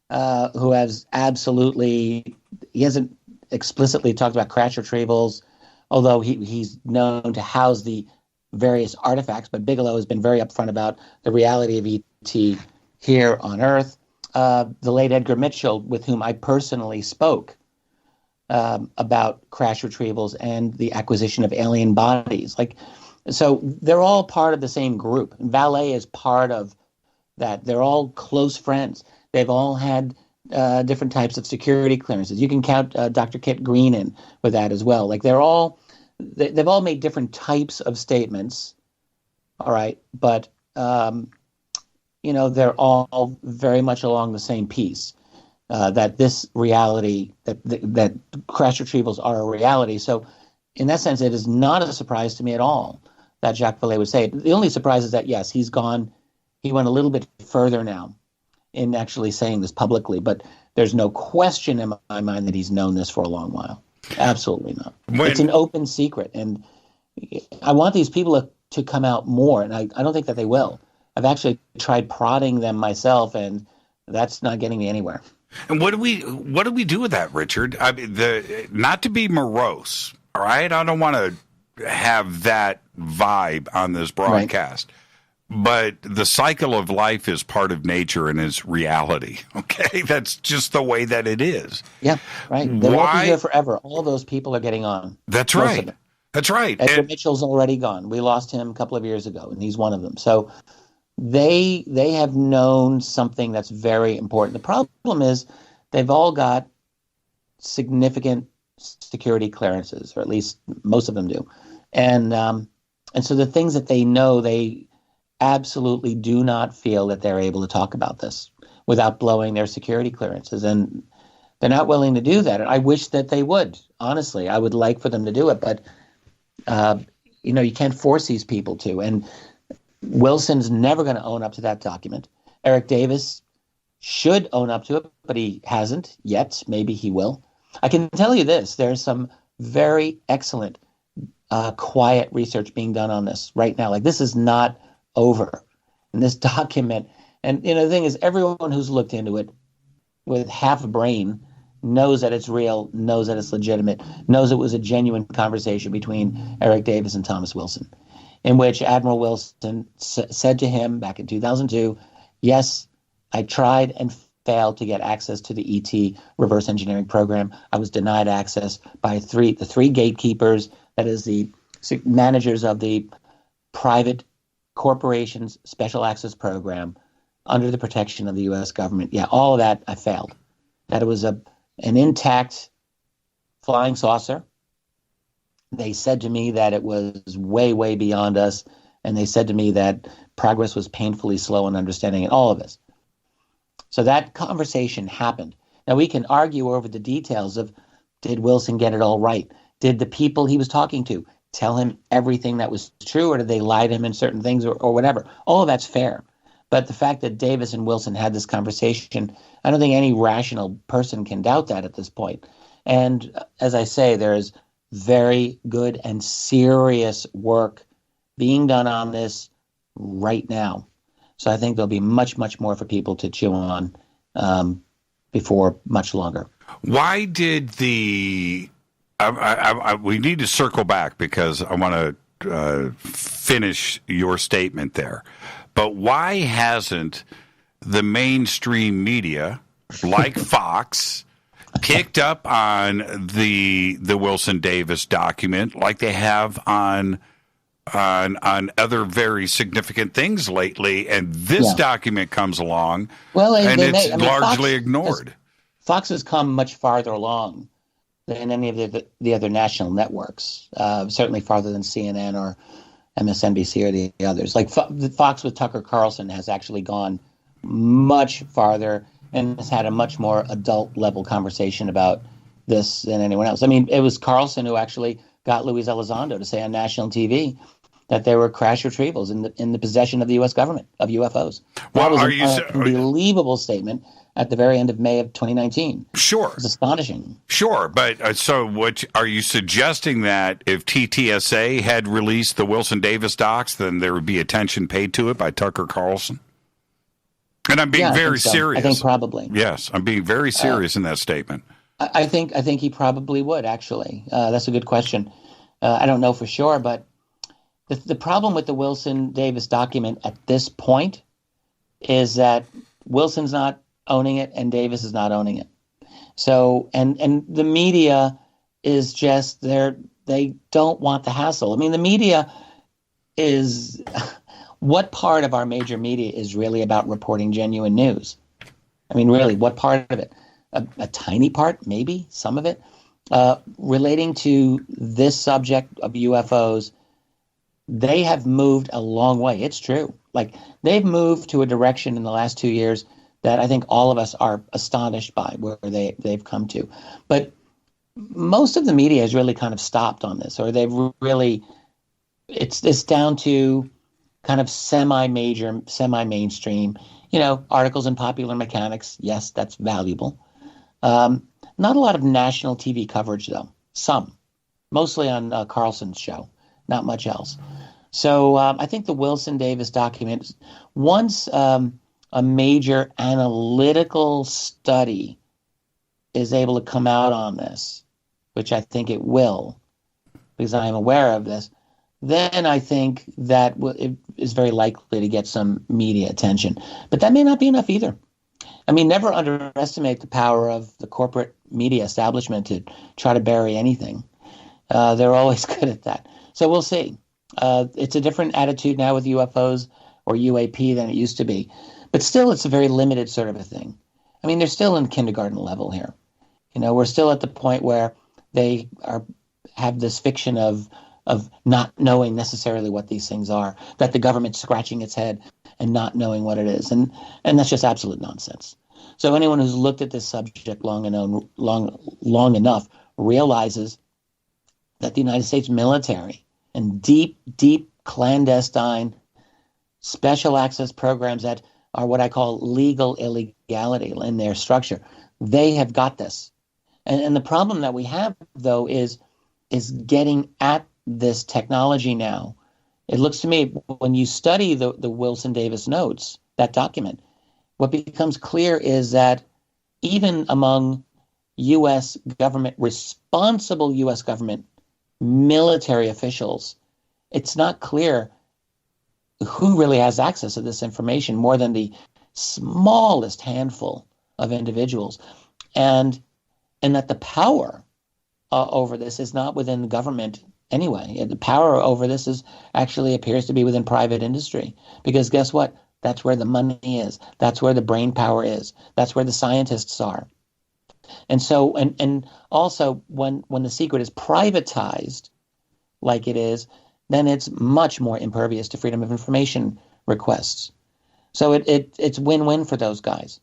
who has he hasn't explicitly talked about crash retrievals, although he's known to house the various artifacts, but Bigelow has been very upfront about the reality of ET here on Earth. The late Edgar Mitchell, with whom I personally spoke about crash retrievals and the acquisition of alien bodies. So they're all part of the same group. Vallée is part of that. They're all close friends. They've all had different types of security clearances. You can count Dr. Kit Green in with that as well. They've all made different types of statements. All right, but they're all very much along the same piece. That this reality, that crash retrievals are a reality. So in that sense, it is not a surprise to me at all that Jacques Vallée would say it. The only surprise is that, yes, he went a little bit further now in actually saying this publicly, but there's no question in my mind that he's known this for a long while. Absolutely not. It's an open secret, and I want these people to come out more, and I don't think that they will. I've actually tried prodding them myself, and that's not getting me anywhere. And what do we do with that, Richard? I mean, not to be morose, all right? I don't want to have that vibe on this broadcast. Right. But the cycle of life is part of nature and is reality. Okay, that's just the way that it is. Yeah, right. They won't be here forever. All those people are getting on. That's right. That's right. Edgar Mitchell's already gone. We lost him a couple of years ago, and he's one of them. So they have known something that's very important. The problem is they've all got significant security clearances, or at least most of them do, and so the things that they know, they absolutely do not feel that they're able to talk about this without blowing their security clearances, and they're not willing to do that. And I wish that they would. Honestly, I would like for them to do it, but you can't force these people to. And Wilson's never going to own up to that document. Eric Davis should own up to it, but he hasn't yet. Maybe he will. I can tell you this: there's some very excellent, quiet research being done on this right now. Like, this is not over in this document. And the thing is, everyone who's looked into it with half a brain knows that it's real, knows that it's legitimate, knows it was a genuine conversation between Eric Davis and Thomas Wilson, in which Admiral Wilson said to him back in 2002, yes, I tried and failed to get access to the ET reverse engineering program. I was denied access by the three gatekeepers, that is the managers of the private corporations special access program under the protection of the U.S. government. Yeah, all of that, I failed. That it was an intact flying saucer. They said to me that it was way, way beyond us, and they said to me that progress was painfully slow in understanding it, all of this. So that conversation happened. Now, we can argue over the details of, did Wilson get it all right? Did the people he was talking to tell him everything that was true, or did they lie to him in certain things, or whatever? All of that's fair. But the fact that Davis and Wilson had this conversation, I don't think any rational person can doubt that at this point. And as I say, there is very good and serious work being done on this right now. So I think there'll be much, much more for people to chew on before much longer. Why did we need to circle back, because I want to finish your statement there. But why hasn't the mainstream media, like Fox, picked up on the Wilson Davis document like they have on other very significant things lately? And this document comes along, and it's largely ignored. Fox has come much farther along than any of the other national networks, certainly farther than CNN or MSNBC or the others. Like Fox with Tucker Carlson has actually gone much farther and has had a much more adult level conversation about this than anyone else. I mean, it was Carlson who actually got Luis Elizondo to say on national TV that there were crash retrievals in the possession of the U.S. government of UFOs. That was an unbelievable statement at the very end of May of 2019. Sure. It's astonishing. Sure, but so what are you suggesting, that if TTSA had released the Wilson Davis docs, then there would be attention paid to it by Tucker Carlson? And I'm being very serious. I think probably. Yes, I'm being very serious in that statement. I think he probably would, actually. That's a good question. I don't know for sure, but the problem with the Wilson Davis document at this point is that Wilson's not owning it and Davis is not owning it. So, and the media is just they don't want the hassle. I mean, the media is what part of our major media is really about reporting genuine news? I mean, really, what part of it? A tiny part, maybe some of it, relating to this subject of UFOs. They have moved a long way. It's true. Like, they've moved to a direction in the last 2 years that I think all of us are astonished by where they've come to. But most of the media has really kind of stopped on this, or they've really, it's down to kind of semi-major, semi-mainstream, articles in Popular Mechanics. Yes, that's valuable. Not a lot of national TV coverage, though. Some, mostly on Carlson's show, not much else. So I think the Wilson Davis document, once a major analytical study is able to come out on this, which I think it will, because I am aware of this, then I think that it is very likely to get some media attention. But that may not be enough either. I mean, never underestimate the power of the corporate media establishment to try to bury anything. They're always good at that. So we'll see. It's a different attitude now with UFOs or UAP than it used to be. But still, it's a very limited sort of a thing. I mean, they're still in kindergarten level here. We're still at the point where they have this fiction of not knowing necessarily what these things are, that the government's scratching its head and not knowing what it is. And that's just absolute nonsense. So anyone who's looked at this subject long enough realizes that the United States military and deep clandestine special access programs that are what I call legal illegality in their structure, they have got this. And the problem that we have, though, is getting at this technology now. It looks to me, when you study the Wilson Davis notes, that document, what becomes clear is that even among U.S. government, responsible U.S. government military officials, it's not clear who really has access to this information more than the smallest handful of individuals. And that the power over this is not within the government anyway. The power over this actually appears to be within private industry. Because guess what? That's where the money is. That's where the brain power is. That's where the scientists are. And so, and also when the secret is privatized, like it is, then it's much more impervious to freedom of information requests. So it's win-win for those guys.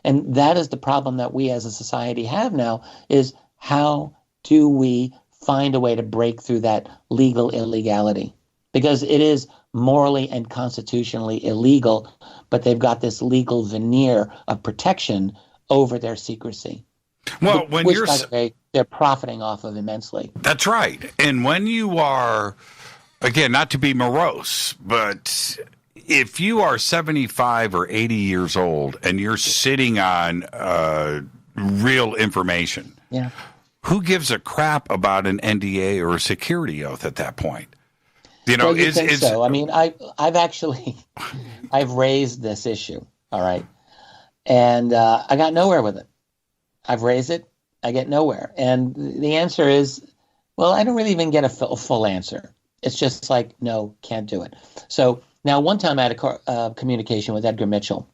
And that is the problem that we as a society have now, is how do we find a way to break through that legal illegality? Because it is morally and constitutionally illegal, but they've got this legal veneer of protection over their secrecy. Well, when which, by the way, they're profiting off of immensely. That's right. And when you are, again, not to be morose, but if you are 75 or 80 years old and you're sitting on real information, yeah, who gives a crap about an NDA or a security oath at that point? Well, you think so. I mean, I've raised this issue, all right, and I got nowhere with it. I've raised it, I get nowhere, and the answer is, well, I don't really even get a full answer. It's just like, no, can't do it. So now, one time I had a communication with Edgar Mitchell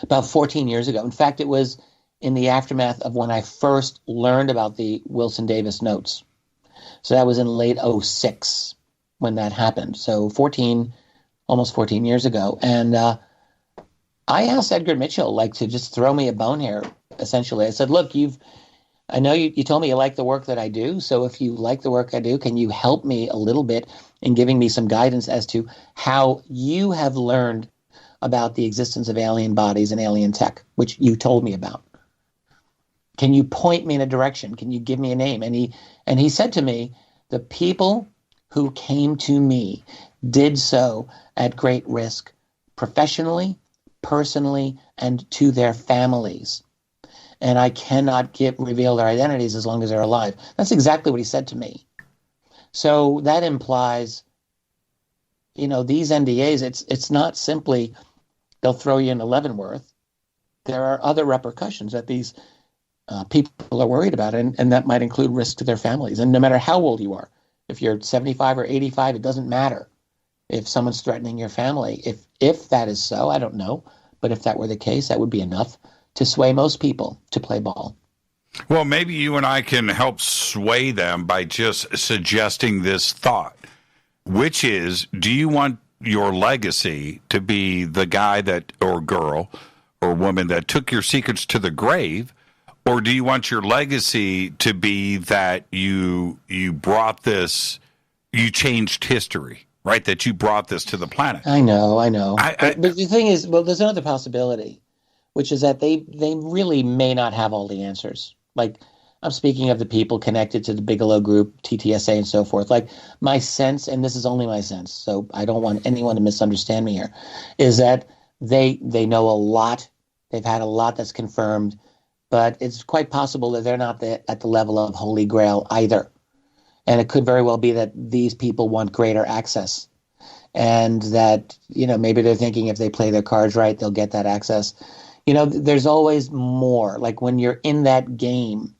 about 14 years ago. In fact, it was in the aftermath of when I first learned about the Wilson Davis notes. So that was in late 2006 when that happened. So almost 14 years ago. And I asked Edgar Mitchell, to just throw me a bone here, essentially. I said, look, I know you told me you like the work that I do. So if you like the work I do, can you help me a little bit in giving me some guidance as to how you have learned about the existence of alien bodies and alien tech, which you told me about? Can you point me in a direction? Can you give me a name? And he said to me, the people who came to me did so at great risk, professionally, personally, and to their families. And I cannot reveal their identities as long as they're alive. That's exactly what he said to me. So that implies, these NDAs, it's not simply they'll throw you into Leavenworth. There are other repercussions that these people are worried about, and that might include risk to their families. And no matter how old you are, if you're 75 or 85, it doesn't matter if someone's threatening your family. If that is so, I don't know. But if that were the case, that would be enough to sway most people to play ball. Well, maybe you and I can help sway them by just suggesting this thought, which is, do you want your legacy to be the guy or girl or woman that took your secrets to the grave, Or do you want your legacy to be that you brought this, you changed history, right? That you brought this to the planet. I know. But the thing is, well, there's another possibility, which is that they really may not have all the answers. Like, I'm speaking of the people connected to the Bigelow Group, TTSA, and so forth. Like, my sense, and this is only my sense, so I don't want anyone to misunderstand me here, is that they know a lot. They've had a lot that's confirmed. But it's quite possible that they're not at the level of Holy Grail either. And it could very well be that these people want greater access. And that, maybe they're thinking if they play their cards right, they'll get that access. There's always more. Like when you're in that game,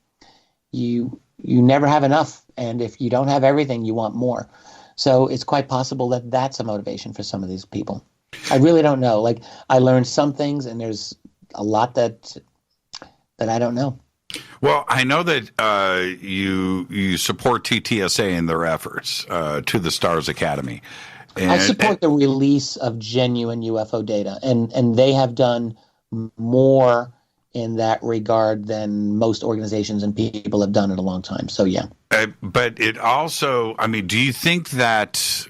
you never have enough. And if you don't have everything, you want more. So it's quite possible that that's a motivation for some of these people. I really don't know. Like, I learned some things, and there's a lot that I don't know. Well, I know that you support TTSA in their efforts to the Stars Academy. And I support the release of genuine UFO data, and they have done more in that regard than most organizations and people have done in a long time. So, yeah. But it also, do you think that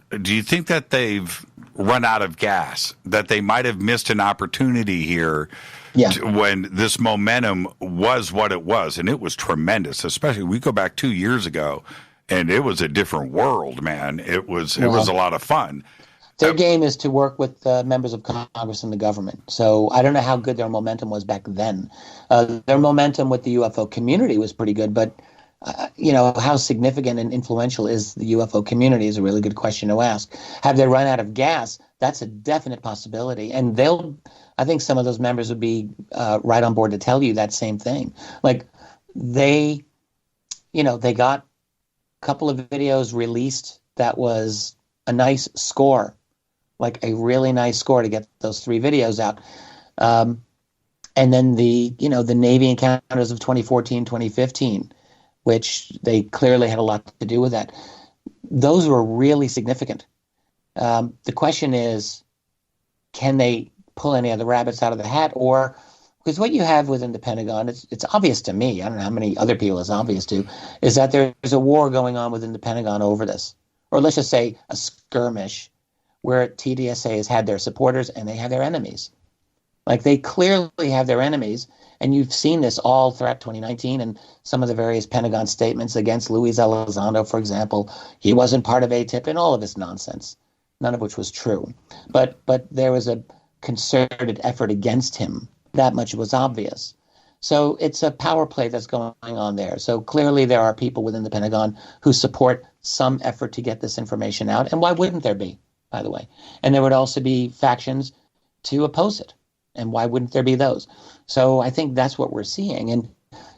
they've run out of gas, that they might have missed an opportunity here? Yeah. When this momentum was what it was, and it was tremendous, especially we go back 2 years ago, and it was a different world, man. It was a lot of fun. Their game is to work with members of Congress and the government. So I don't know how good their momentum was back then. Their momentum with the UFO community was pretty good, but how significant and influential is the UFO community is a really good question to ask. Have they run out of gas? That's a definite possibility, and I think some of those members would be right on board to tell you that same thing. Like they got a couple of videos released that was a nice score, like a really nice score to get those 3 videos out. And then the Navy encounters of 2014, 2015, which they clearly had a lot to do with that. Those were really significant. The question is, can they pull any of the rabbits out of the hat? Or because what you have within the Pentagon, it's obvious to me, I don't know how many other people it's obvious to, is that there's a war going on within the Pentagon over this. Or let's just say a skirmish where TDSA has had their supporters and they have their enemies. Like, they clearly have their enemies, and you've seen this all throughout 2019 and some of the various Pentagon statements against Luis Elizondo, for example. He wasn't part of ATIP and all of this nonsense, none of which was true. But there was a concerted effort against him. That much was obvious. So it's a power play that's going on there. So clearly there are people within the Pentagon who support some effort to get this information out. And why wouldn't there be, by the way? And there would also be factions to oppose it. And why wouldn't there be those? So I think that's what we're seeing. And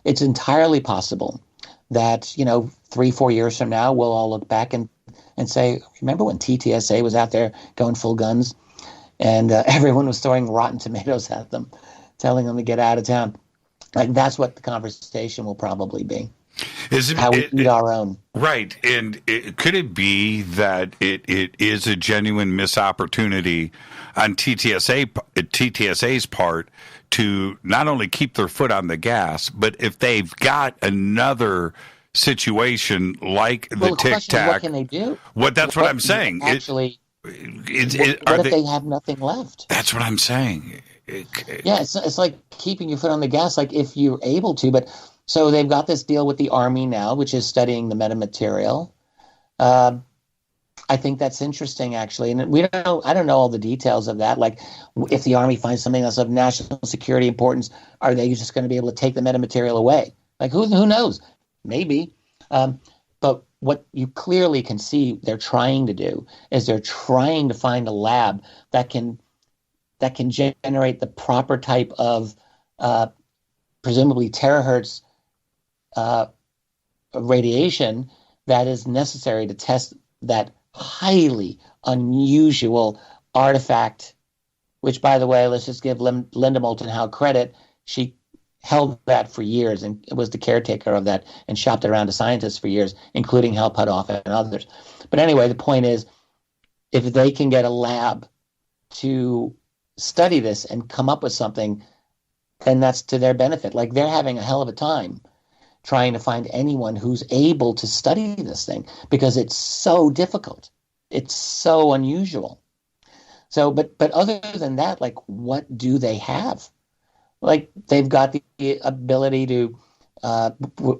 it's entirely possible that, 3-4 years from now, we'll all look back and say, remember when TTSA was out there going full guns and everyone was throwing rotten tomatoes at them, telling them to get out of town? Like, that's what the conversation will probably be. How we eat our own. Right. And could it be that it is a genuine missed opportunity on TTSA's part to not only keep their foot on the gas, but if they've got another situation like the Tic Tac, what can they do? That's what I'm saying. Actually, what if they have nothing left? That's what I'm saying. Yeah, it's like keeping your foot on the gas, like if you're able to. But so they've got this deal with the Army now, which is studying the metamaterial. I think that's interesting, actually. And I don't know all the details of that. Like, if the Army finds something that's of national security importance, are they just going to be able to take the metamaterial away? Like, who knows? Maybe. But what you clearly can see they're trying to do is they're trying to find a lab that can generate the proper type of presumably terahertz radiation that is necessary to test that highly unusual artifact, which, by the way, let's just give Linda Moulton Howe credit. She held that for years and was the caretaker of that and shopped it around to scientists for years, including Hal Puthoff and others. But anyway, the point is, if they can get a lab to study this and come up with something and that's to their benefit. Like, they're having a hell of a time trying to find anyone who's able to study this thing because it's so difficult. It's so unusual. So, but other than that, like, what do they have? Like, they've got the ability to,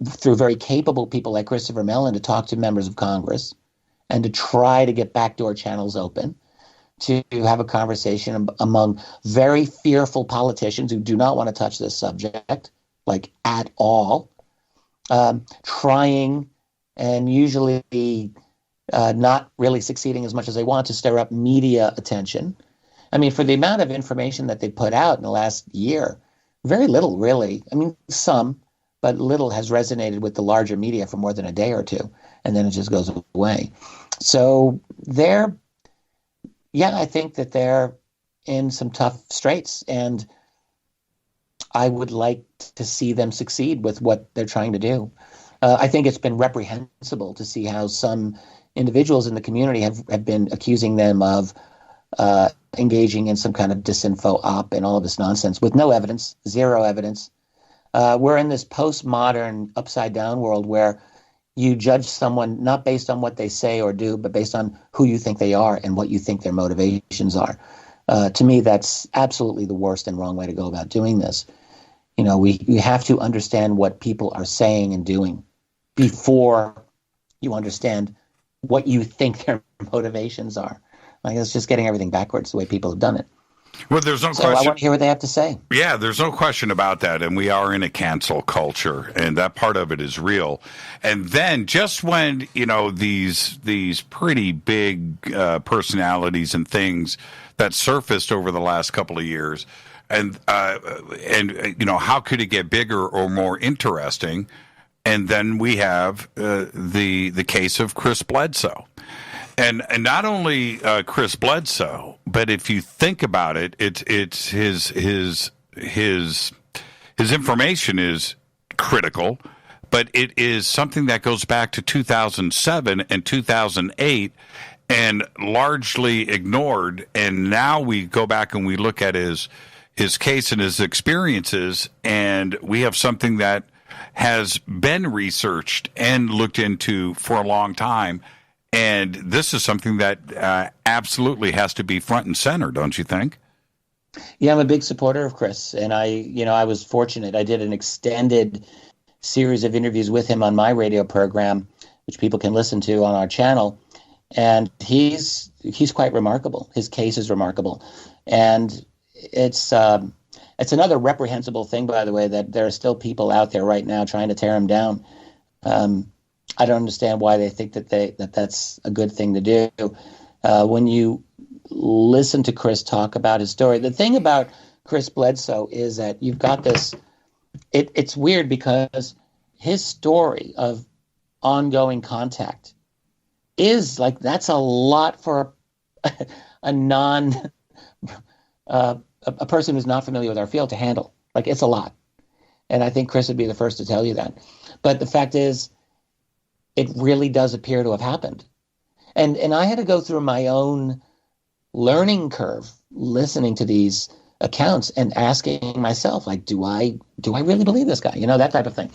through very capable people like Christopher Mellon, to talk to members of Congress and to try to get backdoor channels open, to have a conversation among very fearful politicians who do not want to touch this subject, like, at all, trying and usually not really succeeding as much as they want to stir up media attention. I mean, for the amount of information that they put out in the last year, very little, really. I mean, some, but little has resonated with the larger media for more than a day or two, and then it just goes away. So I think that they're in some tough straits, and I would like to see them succeed with what they're trying to do. I think it's been reprehensible to see how some individuals in the community have been accusing them of engaging in some kind of disinfo op and all of this nonsense with no evidence, zero evidence. We're in this postmodern upside-down world where you judge someone not based on what they say or do, but based on who you think they are and what you think their motivations are. To me, that's absolutely the worst and wrong way to go about doing this. You know, we have to understand what people are saying and doing before you understand what you think their motivations are. Like, it's just getting everything backwards the way people have done it. Well, there's no So question. I want to hear what they have to say. Yeah, there's no question about that. And we are in a cancel culture, and that part of it is real. And then just when, you know, these pretty big personalities and things that surfaced over the last couple of years, and you know, how could it get bigger or more interesting? And then we have the case of Chris Bledsoe. And not only Chris Bledsoe, but if you think about it, it's his information is critical, but it is something that goes back to 2007 and 2008 and largely ignored. And now we go back and we look at his case and his experiences, and we have something that has been researched and looked into for a long time. And this is something that absolutely has to be front and center, don't you think? Yeah, I'm a big supporter of Chris, and I was fortunate. I did an extended series of interviews with him on my radio program, which people can listen to on our channel, and he's quite remarkable. His case is remarkable, and it's another reprehensible thing, by the way, that there are still people out there right now trying to tear him down. I don't understand why they think that that's a good thing to do. When you listen to Chris talk about his story, the thing about Chris Bledsoe is that you've got this. It's weird because his story of ongoing contact is like, that's a lot for a person who's not familiar with our field to handle. Like, it's a lot, and I think Chris would be the first to tell you that. But the fact is, it really does appear to have happened. And I had to go through my own learning curve listening to these accounts and asking myself, like, do I really believe this guy? You know, that type of thing.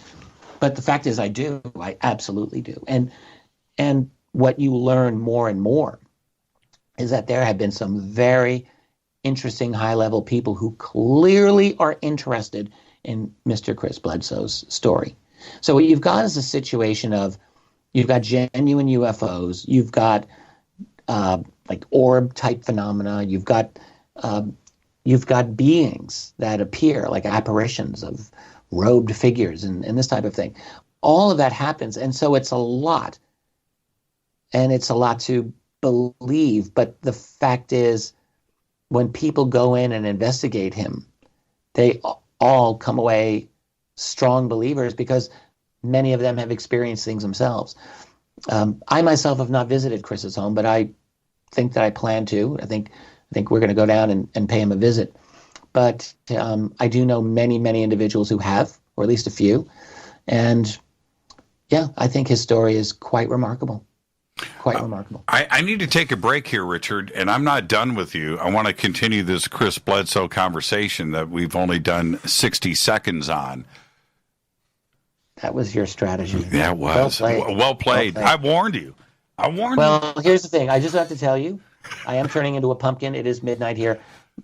But the fact is, I do. I absolutely do. And what you learn more and more is that there have been some very interesting high-level people who clearly are interested in Mr. Chris Bledsoe's story. So what you've got is a situation of, you've got genuine UFOs. You've got like orb-type phenomena. You've got beings that appear like apparitions of robed figures and this type of thing. All of that happens, and so it's a lot, and it's a lot to believe. But the fact is, when people go in and investigate him, they all come away strong believers because many of them have experienced things themselves. I myself have not visited Chris's home, but I think that I plan to. I think we're going to go down and pay him a visit. But I do know many, many individuals who have, or at least a few. And yeah, I think his story is quite remarkable. Quite remarkable. I need to take a break here, Richard, and I'm not done with you. I want to continue this Chris Bledsoe conversation that we've only done 60 seconds on. That was your strategy. Yeah, it was. Well played. I warned you. Well, here's the thing. I just have to tell you, I am turning into a pumpkin. It is midnight here.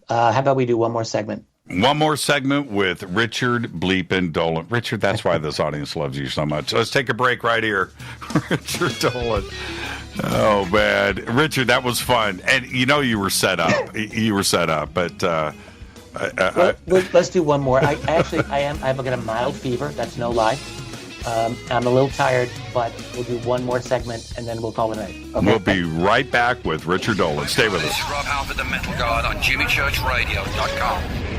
How about we do one more segment? One more segment with Richard Bleepin' Dolan. Richard, that's why this audience loves you so much. Let's take a break right here. Richard Dolan. Oh, man. Richard, that was fun. And you were set up. You were set up, but... let's do one more. I've got a mild fever. That's no lie. I'm a little tired, but we'll do one more segment, and then we'll call it a night. Okay? We'll be right back with Richard Dolan. Stay with us. This is Rob Halford, the Metal Guard on JimmyChurchRadio.com.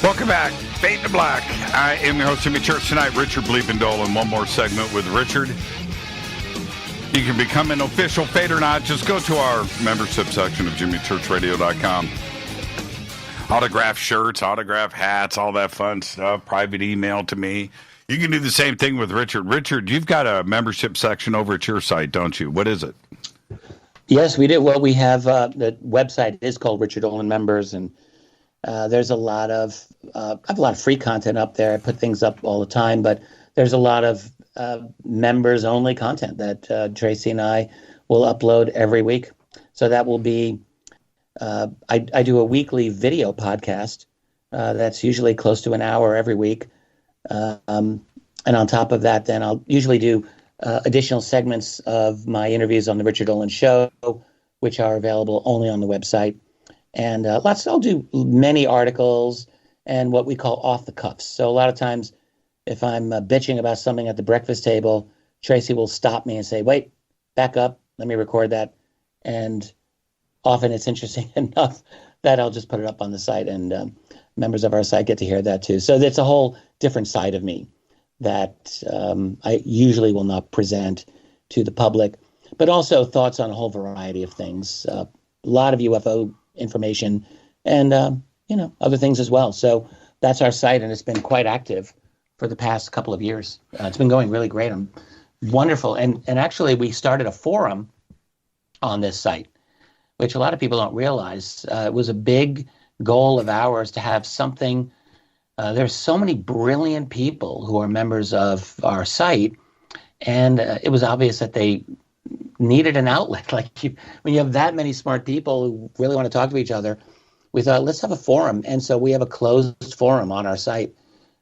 Welcome back. Fade to Black. I am your host, Jimmy Church. Tonight, Richard Bleepin' Dolan. One more segment with Richard. You can become an official Fade or Not. Just go to our membership section of JimmyChurchRadio.com. Autograph shirts, autograph hats, all that fun stuff. Private email to me. You can do the same thing with Richard. Richard, you've got a membership section over at your site, don't you? What is it? Yes, we do. Well, we have the website is called Richard Dolan Members, and there's a lot of I have a lot of free content up there. I put things up all the time, but there's a lot of members only content that Tracy and I will upload every week. So that will be I do a weekly video podcast that's usually close to an hour every week, and on top of that, then I'll usually do additional segments of my interviews on the Richard Dolan Show, which are available only on the website. And I'll do many articles and what we call off the cuffs. So a lot of times if I'm bitching about something at the breakfast table, Tracy will stop me and say, wait, back up, let me record that. And often it's interesting enough that I'll just put it up on the site, and members of our site get to hear that too. So it's a whole different side of me that I usually will not present to the public, but also thoughts on a whole variety of things. A lot of UFO information and other things as well. So that's our site, and it's been quite active for the past couple of years. It's been going really great. I'm wonderful. And actually we started a forum on this site, which a lot of people don't realize. It was a big goal of ours to have something. There's so many brilliant people who are members of our site, and it was obvious that they needed an outlet. When you have that many smart people who really want to talk to each other, we thought, let's have a forum. And so we have a closed forum on our site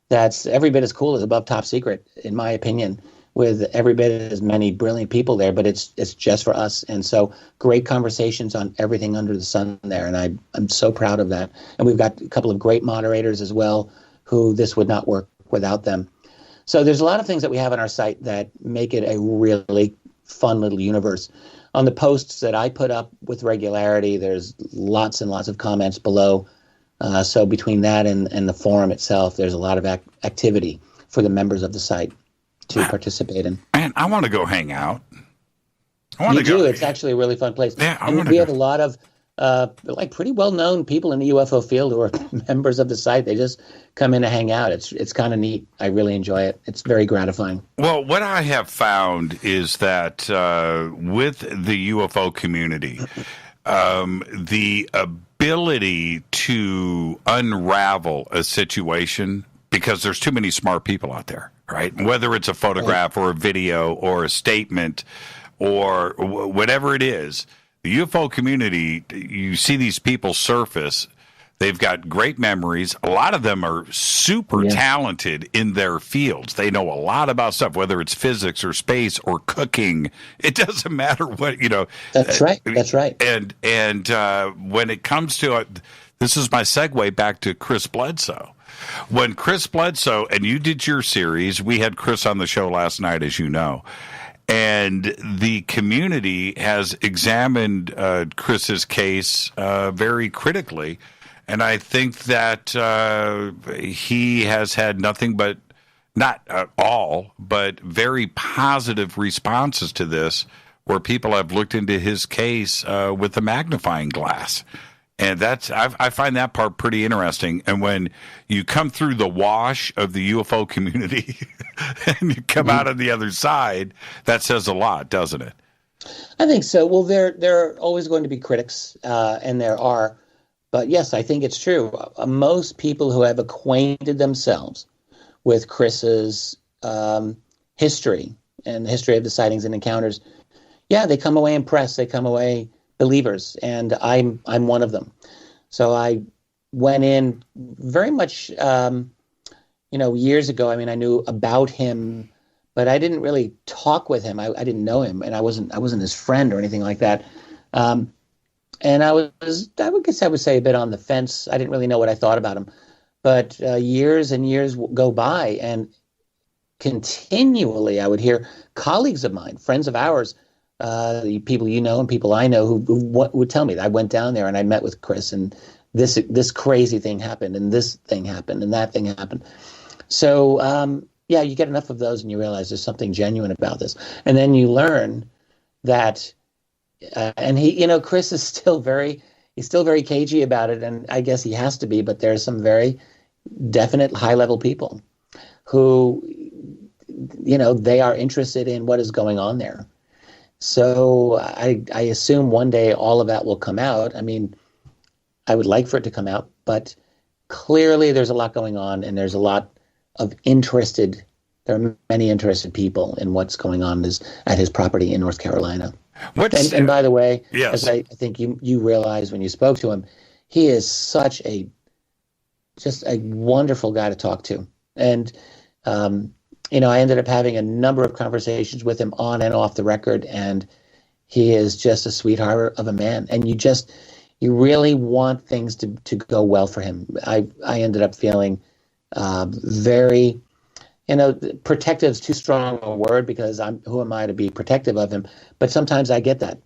that's every bit as cool as Above Top Secret, in my opinion, with every bit as many brilliant people there, but it's just for us. And so great conversations on everything under the sun there, and I'm so proud of that. And we've got a couple of great moderators as well, who this would not work without them. So there's a lot of things that we have on our site that make it a really fun little universe. On the posts that I put up with regularity, there's lots and lots of comments below. So between that and the forum itself, there's a lot of activity for the members of the site to participate in. Man, I want to go hang out. You do. It's actually a really fun place. Yeah, we have a lot of pretty well-known people in the UFO field who are members of the site. They just come in to hang out. It's kind of neat. I really enjoy it. It's very gratifying. Well, what I have found is that with the UFO community, the ability to unravel a situation, because there's too many smart people out there, right? Whether it's a photograph or a video or a statement or whatever it is, the UFO community, you see these people surface. They've got great memories. A lot of them are super talented in their fields. They know a lot about stuff, whether it's physics or space or cooking. It doesn't matter what, That's right. That's right. And when it comes to it, this is my segue back to Chris Bledsoe. When Chris Bledsoe, and you did your series, we had Chris on the show last night, as you know. And the community has examined Chris's case very critically. And I think that he has had nothing but, not all, but very positive responses to this where people have looked into his case with a magnifying glass. And I find that part pretty interesting. And when you come through the wash of the UFO community and you come out on the other side, that says a lot, doesn't it? I think so. Well, there are always going to be critics, and there are. But yes, I think it's true. Most people who have acquainted themselves with Chris's history and the history of the sightings and encounters, yeah, they come away impressed. They come away believers, and I'm one of them. So I went in very much, years ago. I mean, I knew about him, but I didn't really talk with him. I didn't know him, and I wasn't his friend or anything like that. And I guess I would say a bit on the fence. I didn't really know what I thought about him, but years and years go by, and continually I would hear colleagues of mine, friends of ours, the people you know and people I know who would tell me that I went down there and I met with Chris and this crazy thing happened and this thing happened and that thing happened. So, yeah, you get enough of those and you realize there's something genuine about this. And then you learn that, and Chris is still very cagey about it. And I guess he has to be, but there's some very definite high level people who, they are interested in what is going on there. So I assume one day all of that will come out. I mean, I would like for it to come out, but clearly there's a lot going on, and there's a lot of there are many interested people in what's going on at his property in North Carolina. And by the way, yes, as I think you realized when you spoke to him, he is such just a wonderful guy to talk to. And, I ended up having a number of conversations with him on and off the record, and he is just a sweetheart of a man. And you really want things to go well for him. I ended up feeling very, protective is too strong a word, because who am I to be protective of him? But sometimes I get that,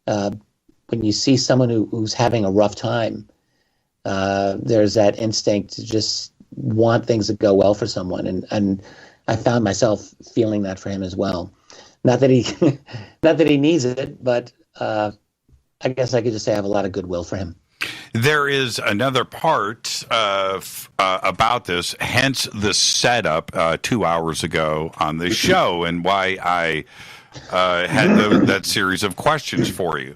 when you see someone who's having a rough time, there's that instinct to just want things to go well for someone. And I found myself feeling that for him as well. Not that he needs it, but I guess I could just say I have a lot of goodwill for him. There is another part about this, hence the setup 2 hours ago on the show, and why I had that series of questions for you.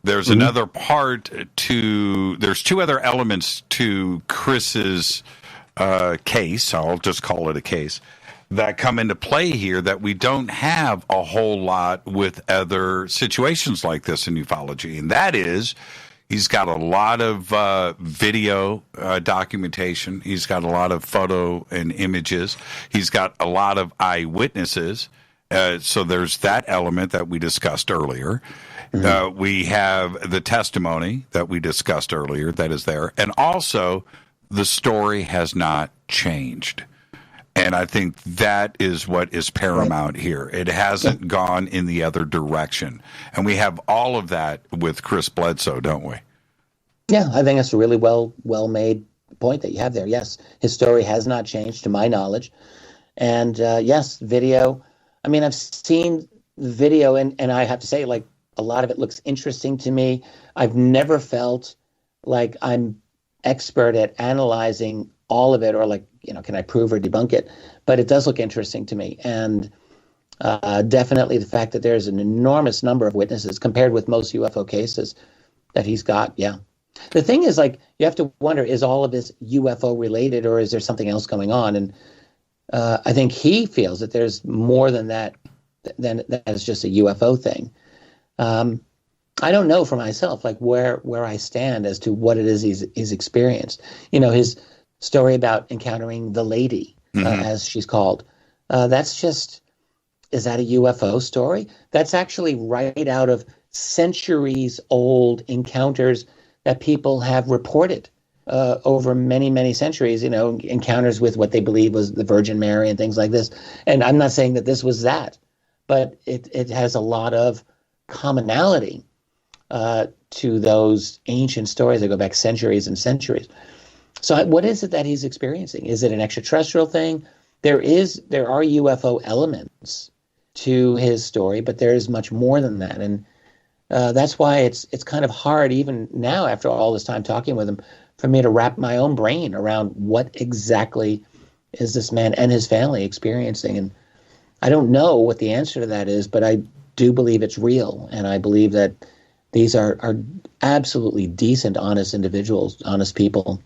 There's another part there's two other elements to Chris's case, I'll just call it a case, that come into play here that we don't have a whole lot with other situations like this in ufology. And that is, he's got a lot of video documentation. He's got a lot of photo and images. He's got a lot of eyewitnesses. So there's that element that we discussed earlier. We have the testimony that we discussed earlier that is there. And also, the story has not changed. And I think that is what is paramount here. It hasn't gone in the other direction. And we have all of that with Chris Bledsoe, don't we? Yeah, I think that's a really well-made point that you have there. Yes, his story has not changed, to my knowledge. And yes, video. I mean, I've seen video, and I have to say, like, a lot of it looks interesting to me. I've never felt like I'm expert at analyzing all of it, or like, can I prove or debunk it? But it does look interesting to me. And definitely the fact that there's an enormous number of witnesses compared with most UFO cases that he's got. Yeah. The thing is, like, you have to wonder, is all of this UFO related, or is there something else going on? And I think he feels that there's more than that, than that is just a UFO thing. I don't know for myself, like, where I stand as to what it is he's experienced. His story about encountering the lady, as she's called. That's just, is that a UFO story? That's actually right out of centuries old encounters that people have reported over many, many centuries, encounters with what they believe was the Virgin Mary and things like this. And I'm not saying that this was that, but it has a lot of commonality to those ancient stories that go back centuries and centuries. So what is it that he's experiencing? Is it an extraterrestrial thing? There are UFO elements to his story, but there is much more than that. And that's why it's kind of hard, even now, after all this time talking with him, for me to wrap my own brain around what exactly is this man and his family experiencing. And I don't know what the answer to that is, but I do believe it's real. And I believe that these are absolutely decent, honest individuals, honest people.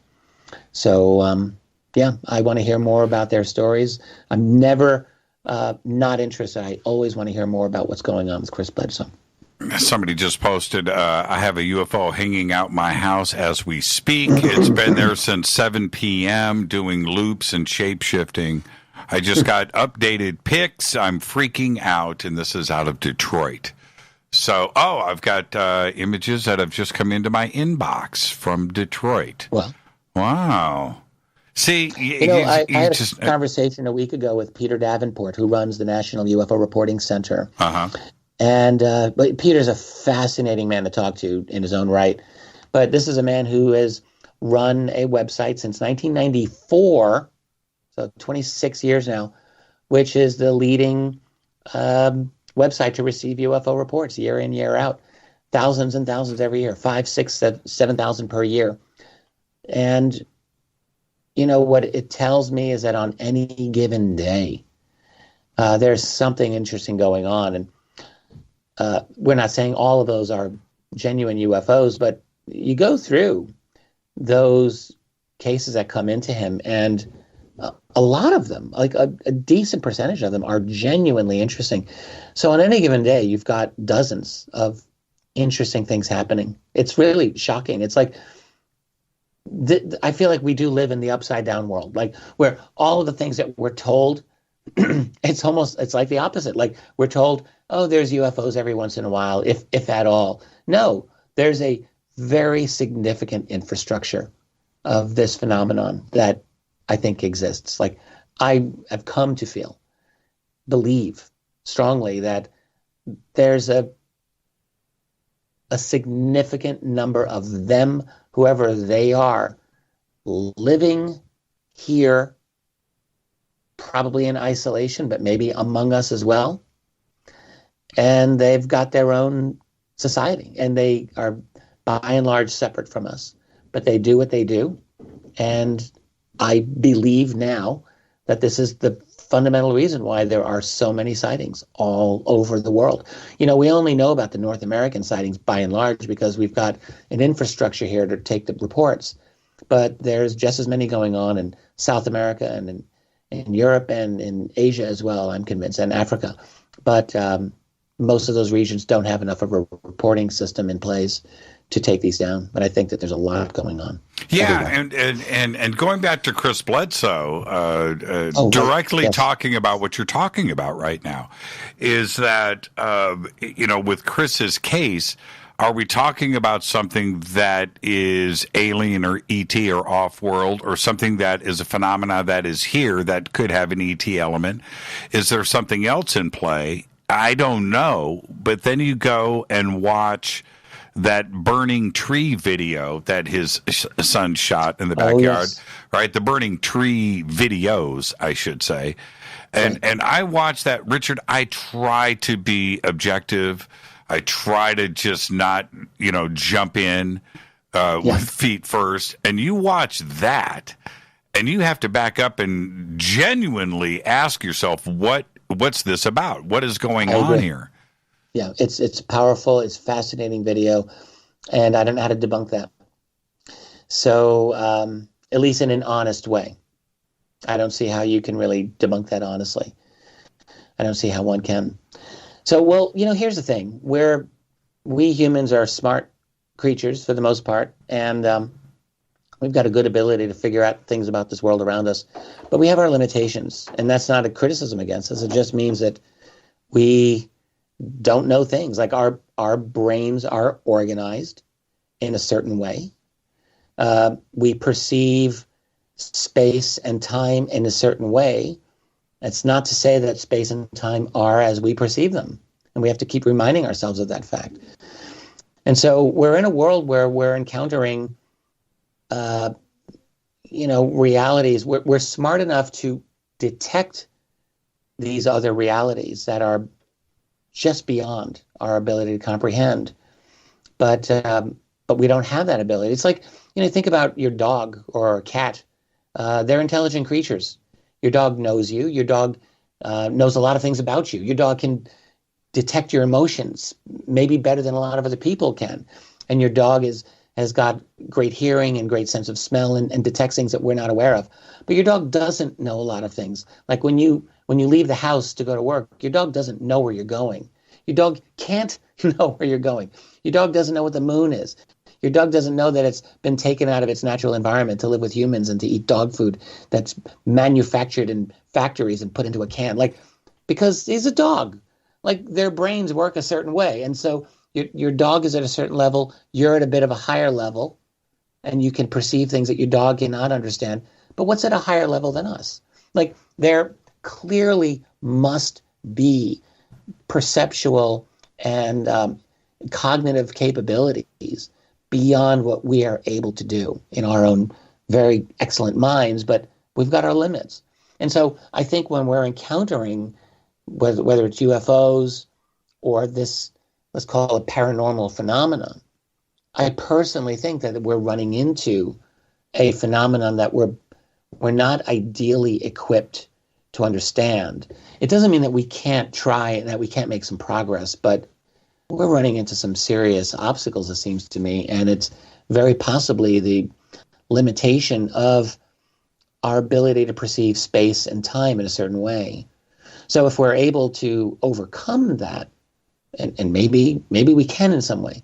So, yeah, I want to hear more about their stories. I'm never not interested. I always want to hear more about what's going on with Chris Bledsoe. Somebody just posted, I have a UFO hanging out my house as we speak. It's been there since 7 p.m. doing loops and shape-shifting. I just got updated pics. I'm freaking out, and this is out of Detroit. So, I've got images that have just come into my inbox from Detroit. Well, wow. See, I had a conversation a week ago with Peter Davenport, who runs the National UFO Reporting Center. Uh-huh. And but Peter's a fascinating man to talk to in his own right. But this is a man who has run a website since 1994, so 26 years now, which is the leading website to receive UFO reports year in, year out. Thousands and thousands every year, 5,000, 6,000, 7,000 per year. And you know what it tells me is that on any given day, there's something interesting going on. And we're not saying all of those are genuine UFOs, but you go through those cases that come into him, and a lot of them, like a decent percentage of them, are genuinely interesting. So on any given day, you've got dozens of interesting things happening. It's really shocking. It's like, I feel like we do live in the upside down world, like where all of the things that we're told, it's like the opposite. Like we're told, oh, there's UFOs every once in a while, if at all. No, there's a very significant infrastructure of this phenomenon that I think exists. Like I have come to believe strongly that there's a significant number of them, whoever they are, living here, probably in isolation, but maybe among us as well. And they've got their own society, and they are by and large separate from us, but they do what they do. And I believe now that this is the fundamental reason why there are so many sightings all over the world. You know, we only know about the North American sightings by and large because we've got an infrastructure here to take the reports, but there's just as many going on in South America and in Europe and in Asia as well, I'm convinced, and Africa. But most of those regions don't have enough of a reporting system in place to take these down. But I think that there's a lot going on. Yeah, and going back to Chris Bledsoe, directly yes. talking about what you're talking about right now, is that, with Chris's case, are we talking about something that is alien or ET or off-world, or something that is a phenomena that is here that could have an ET element? Is there something else in play? I don't know. But then you go and watch that burning tree video that his son shot in the backyard, yes. right? The burning tree videos, I should say. And I watched that, Richard. I try to be objective. I try to just not, jump in with feet first. And you watch that, and you have to back up and genuinely ask yourself, what's this about? What is going on here? Yeah, it's powerful. It's fascinating video, and I don't know how to debunk that. So, at least in an honest way, I don't see how you can really debunk that honestly. I don't see how one can. So, well, here's the thing: we humans are smart creatures for the most part, and we've got a good ability to figure out things about this world around us, but we have our limitations, and that's not a criticism against us. It just means that we don't know things. Like our brains are organized in a certain way. We perceive space and time in a certain way. That's not to say that space and time are as we perceive them. And we have to keep reminding ourselves of that fact. And so we're in a world where we're encountering, realities. We're smart enough to detect these other realities that are just beyond our ability to comprehend. But we don't have that ability. It's like, think about your dog or a cat. They're intelligent creatures. Your dog knows you. Your dog knows a lot of things about you. Your dog can detect your emotions maybe better than a lot of other people can. And your dog has got great hearing and great sense of smell and detects things that we're not aware of. But your dog doesn't know a lot of things. Like when you leave the house to go to work, your dog doesn't know where you're going. Your dog can't know where you're going. Your dog doesn't know what the moon is. Your dog doesn't know that it's been taken out of its natural environment to live with humans and to eat dog food that's manufactured in factories and put into a can. Because he's a dog. Their brains work a certain way. And so your dog is at a certain level. You're at a bit of a higher level. And you can perceive things that your dog cannot understand. But what's at a higher level than us? There clearly must be perceptual and cognitive capabilities beyond what we are able to do in our own very excellent minds, but we've got our limits. And so I think when we're encountering, whether it's UFOs or this, let's call it paranormal phenomenon, I personally think that we're running into a phenomenon that we're not ideally equipped to understand. It doesn't mean that we can't try and that we can't make some progress, but we're running into some serious obstacles, it seems to me, and it's very possibly the limitation of our ability to perceive space and time in a certain way. So if we're able to overcome that, and maybe we can in some way,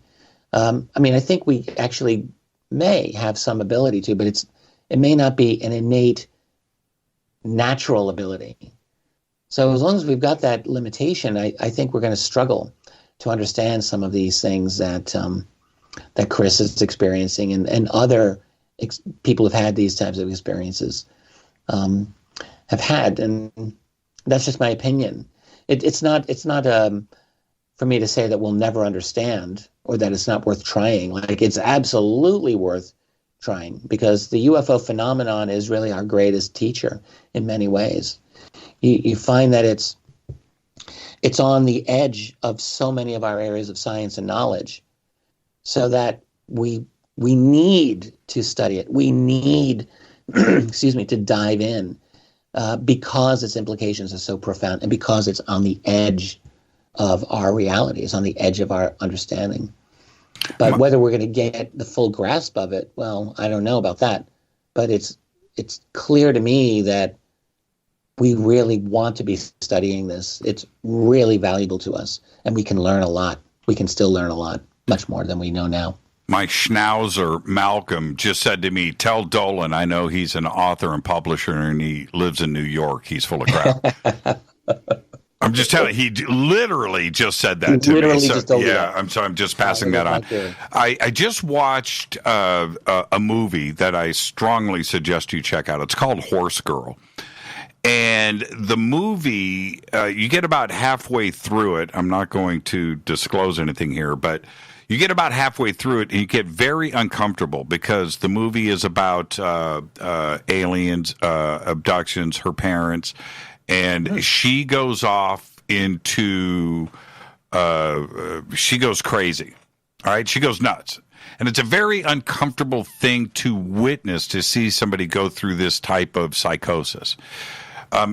I think we actually may have some ability to, but it may not be an innate natural ability. So as long as we've got that limitation, I think we're going to struggle to understand some of these things that Chris is experiencing and other people who've had these types of experiences have had. And that's just my opinion. It's not for me to say that we'll never understand or that it's not worth trying. It's absolutely worth trying, because the UFO phenomenon is really our greatest teacher in many ways. You find that it's on the edge of so many of our areas of science and knowledge, so that we need to study it. We need, to dive in because its implications are so profound and because it's on the edge of our reality, it's on the edge of our understanding. But whether we're going to get the full grasp of it, well, I don't know about that. But it's clear to me that we really want to be studying this. It's really valuable to us, and we can learn a lot. We can still learn a lot, much more than we know now. My schnauzer, Malcolm, just said to me, tell Dolan, I know he's an author and publisher and he lives in New York. He's full of crap. I'm just telling you, he literally just said that to me. So, I'm just passing that on. I just watched a movie that I strongly suggest you check out. It's called Horse Girl. And the movie, you get about halfway through it. I'm not going to disclose anything here, but you get about halfway through it and you get very uncomfortable because the movie is about aliens, abductions, her parents, and she goes off into, she goes crazy. All right, she goes nuts. And it's a very uncomfortable thing to witness, to see somebody go through this type of psychosis.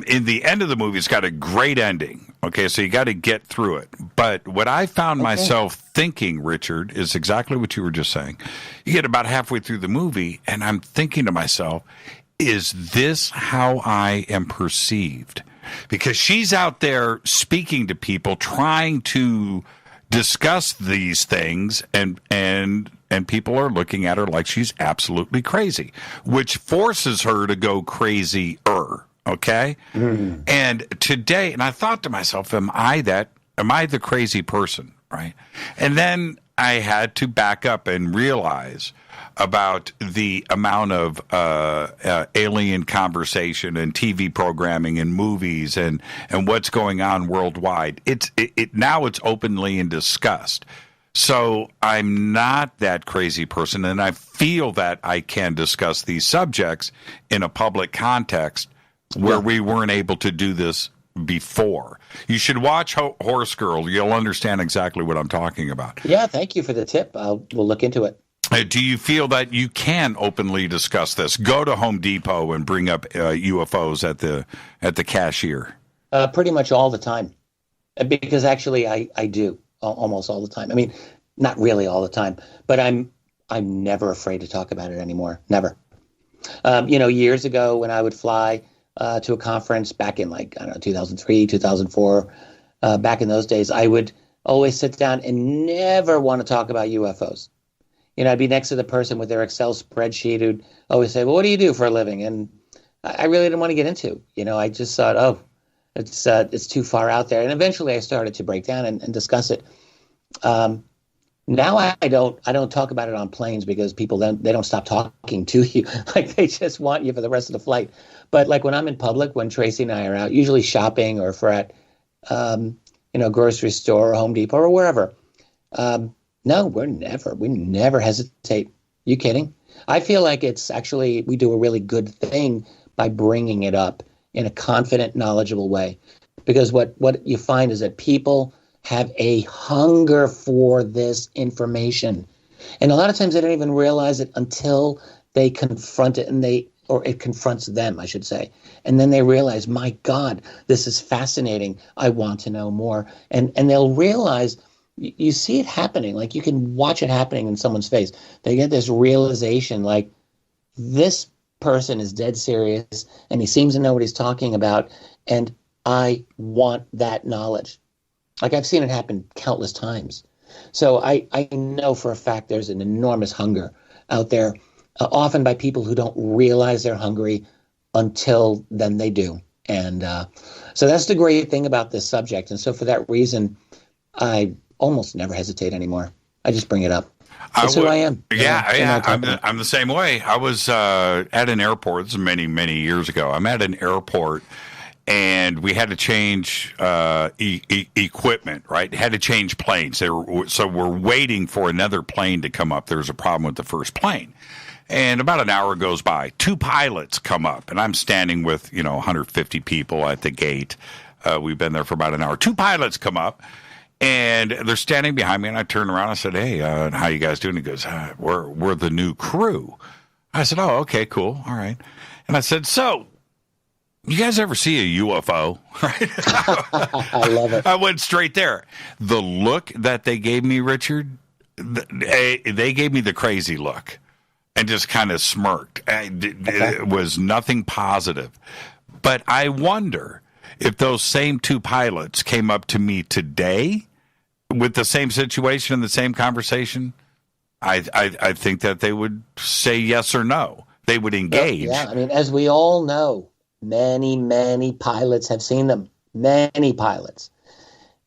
In the end of the movie, it's got a great ending. Okay, so you got to get through it. But what I found myself thinking, Richard, is exactly what you were just saying. You get about halfway through the movie, and I'm thinking to myself, is this how I am perceived? Because she's out there speaking to people, trying to discuss these things, and people are looking at her like she's absolutely crazy, which forces her to go crazier. Okay. Mm. And today, and I thought to myself, am I the crazy person? Right. And then I had to back up and realize about the amount of alien conversation and TV programming and movies and what's going on worldwide. Now it's openly discussed. So I'm not that crazy person, and I feel that I can discuss these subjects in a public context where we weren't able to do this before. You should watch Horse Girl. You'll understand exactly what I'm talking about. Yeah, thank you for the tip. We'll look into it. Do you feel that you can openly discuss this? Go to Home Depot and bring up UFOs at the cashier. Pretty much all the time, because actually I do almost all the time. I mean, not really all the time, but I'm never afraid to talk about it anymore. Never. Years ago when I would fly to a conference back in 2003, 2004, back in those days, I would always sit down and never want to talk about UFOs. I'd be next to the person with their Excel spreadsheet who'd always say, well, what do you do for a living? And I really didn't want to get into. I just thought, it's too far out there. And eventually I started to break down and discuss it. Now I don't talk about it on planes because people they don't stop talking to you. Like they just want you for the rest of the flight. But like when I'm in public, when Tracy and I are out, usually shopping or if we're at, grocery store or Home Depot or wherever, no, we never hesitate. You kidding? I feel like it's actually, we do a really good thing by bringing it up in a confident, knowledgeable way. Because what you find is that people have a hunger for this information. And a lot of times they don't even realize it until they confront it or it confronts them, I should say. And then they realize, my God, this is fascinating. I want to know more. And they'll realize, you see it happening, like you can watch it happening in someone's face. They get this realization, like this person is dead serious and he seems to know what he's talking about. And I want that knowledge. Like I've seen it happen countless times. So I know for a fact there's an enormous hunger out there, often by people who don't realize they're hungry until then they do. And so that's the great thing about this subject. And so for that reason, I almost never hesitate anymore. I just bring it up. That's who I am. Yeah. I'm the same way. I was at an airport. This is many, many years ago. I'm at an airport, and we had to change equipment, right? Had to change planes. So we're waiting for another plane to come up. There's a problem with the first plane. And about an hour goes by. 2 pilots come up, and I'm standing with, 150 people at the gate. We've been there for about an hour. 2 pilots come up. And they're standing behind me, and I turned around. I said, "Hey, how you guys doing?" He goes, "We're the new crew." I said, "Oh, okay, cool, all right." And I said, "So, you guys ever see a UFO?" Right? I love it. I went straight there. The look that they gave me, Richard, they gave me the crazy look, and just kind of smirked. It was nothing positive. But I wonder if those same 2 pilots came up to me today with the same situation and the same conversation, I think that they would say yes or no. They would engage. Yeah, I mean, as we all know, many, many pilots have seen them. Many pilots.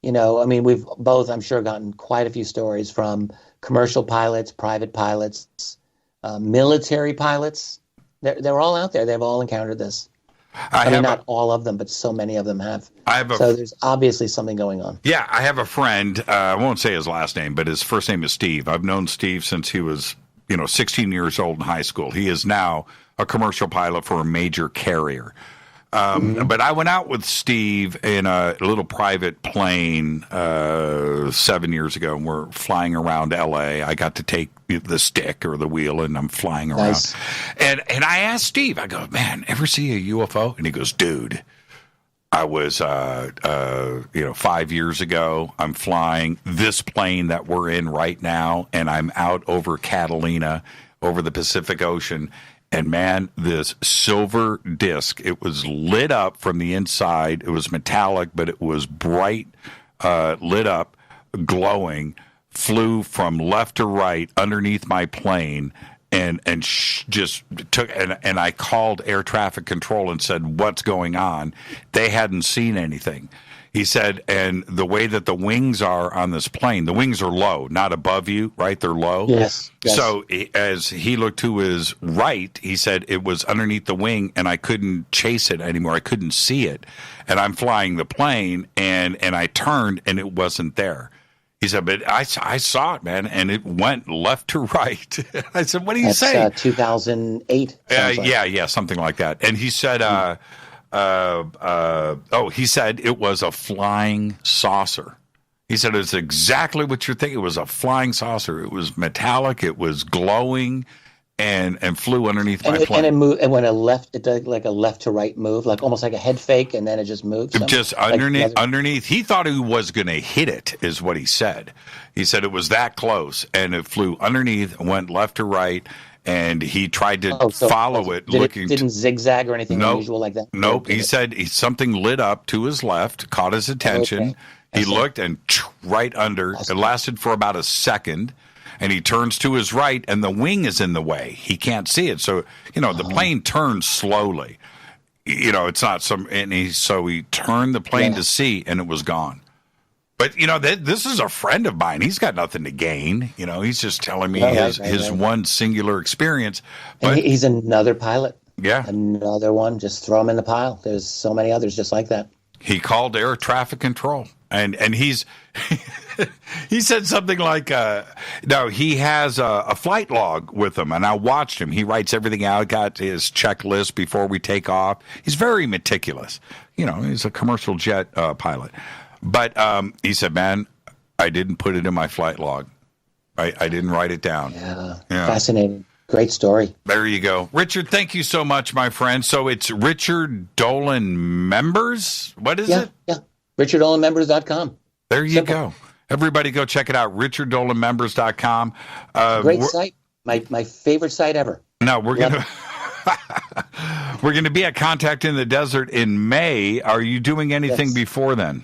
We've both, I'm sure, gotten quite a few stories from commercial pilots, private pilots, military pilots. They're all out there. They've all encountered this. I mean, not all of them, but so many of them have. So there's obviously something going on. Yeah, I have a friend. I won't say his last name, but his first name is Steve. I've known Steve since he was, 16 years old in high school. He is now a commercial pilot for a major carrier. But I went out with Steve in a little private plane 7 years ago, and we're flying around L.A. I got to take the stick or the wheel, and I'm flying around. Nice. And I asked Steve, I go, "Man, ever see a UFO?" And he goes, "Dude, I was, 5 years ago, I'm flying this plane that we're in right now, and I'm out over Catalina, over the Pacific Ocean. And man, this silver disc, it was lit up from the inside. It was metallic, but it was bright, lit up, glowing, flew from left to right underneath my plane and just took, and I called air traffic control and said, "What's going on?" They hadn't seen anything. He said, and the way that the wings are on this plane, the wings are low, not above you, right? They're low. Yes. So as he looked to his right, he said it was underneath the wing, and I couldn't chase it anymore. I couldn't see it. And I'm flying the plane, and I turned, and it wasn't there. He said, but I saw it, man, and it went left to right. I said, what do you say? That's 2008. Yeah, something like that. And he said, He said it was a flying saucer. He said it's exactly what you're thinking. It was a flying saucer. It was metallic. It was glowing, and flew underneath my plane. And it moved. And when it did like a left to right move, like almost like a head fake, and then it just moved. Just underneath. He thought he was going to hit it, is what he said. He said it was that close, and it flew underneath, went left to right. And he tried to follow it, looking. Didn't zigzag or anything unusual like that? Nope. He said something lit up to his left, caught his attention. Okay. He looked and right under. It lasted for about a second. And he turns to his right, and the wing is in the way. He can't see it. So, the plane turns slowly. It's not some. And he turned the plane to see, and it was gone. But, this is a friend of mine. He's got nothing to gain. He's just telling me his one singular experience. But and he's another pilot. Yeah. Another one. Just throw him in the pile. There's so many others just like that. He called air traffic control. And he's he said something like, no, he has a flight log with him. And I watched him. He writes everything out, got his checklist before we take off. He's very meticulous. He's a commercial jet pilot. But he said, man, I didn't put it in my flight log. I didn't write it down. Yeah. Fascinating. Great story. There you go. Richard, thank you so much, my friend. So it's Richard Dolan Members? What is it? Yeah. RichardDolanMembers.com. There you go. Everybody go check it out. RichardDolanMembers.com. Great site. My favorite site ever. No, we're going to... We're going to be at Contact in the Desert in May. Are you doing anything before then?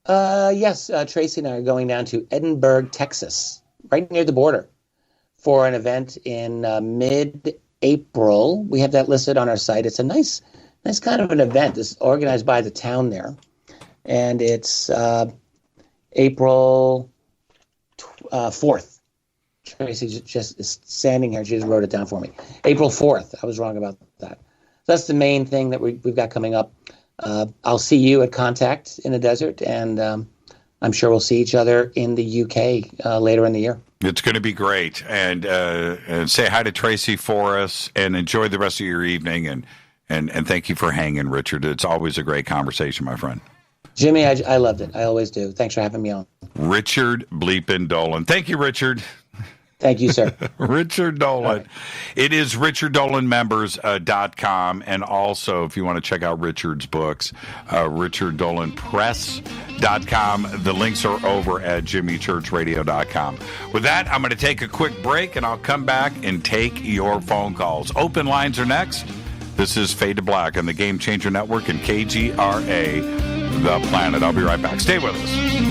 Yes. Tracy and I are going down to Edinburgh, Texas, right near the border, for an event in mid-April. We have that listed on our site. It's a nice kind of an event. It's organized by the town there, and it's April 4th. Tracy just is standing here. She just wrote it down for me. April 4th. I was wrong about that. So that's the main thing that we've got coming up. I'll see you at Contact in the Desert, and I'm sure we'll see each other in the UK later in the year. It's going to be great. And say hi to Tracy for us, and enjoy the rest of your evening. And thank you for hanging, Richard. It's always a great conversation, my friend. Jimmy, I loved it. I always do. Thanks for having me on. Richard Bleepin' Dolan. Thank you, Richard. Thank you, sir. Richard Dolan. Right. It is RichardDolanMembers.com. And also, if you want to check out Richard's books, RichardDolanPress.com. The links are over at JimmyChurchRadio.com. With that, I'm going to take a quick break, and I'll come back and take your phone calls. Open lines are next. This is Fade to Black on the Game Changer Network and KGRA, The Planet. I'll be right back. Stay with us.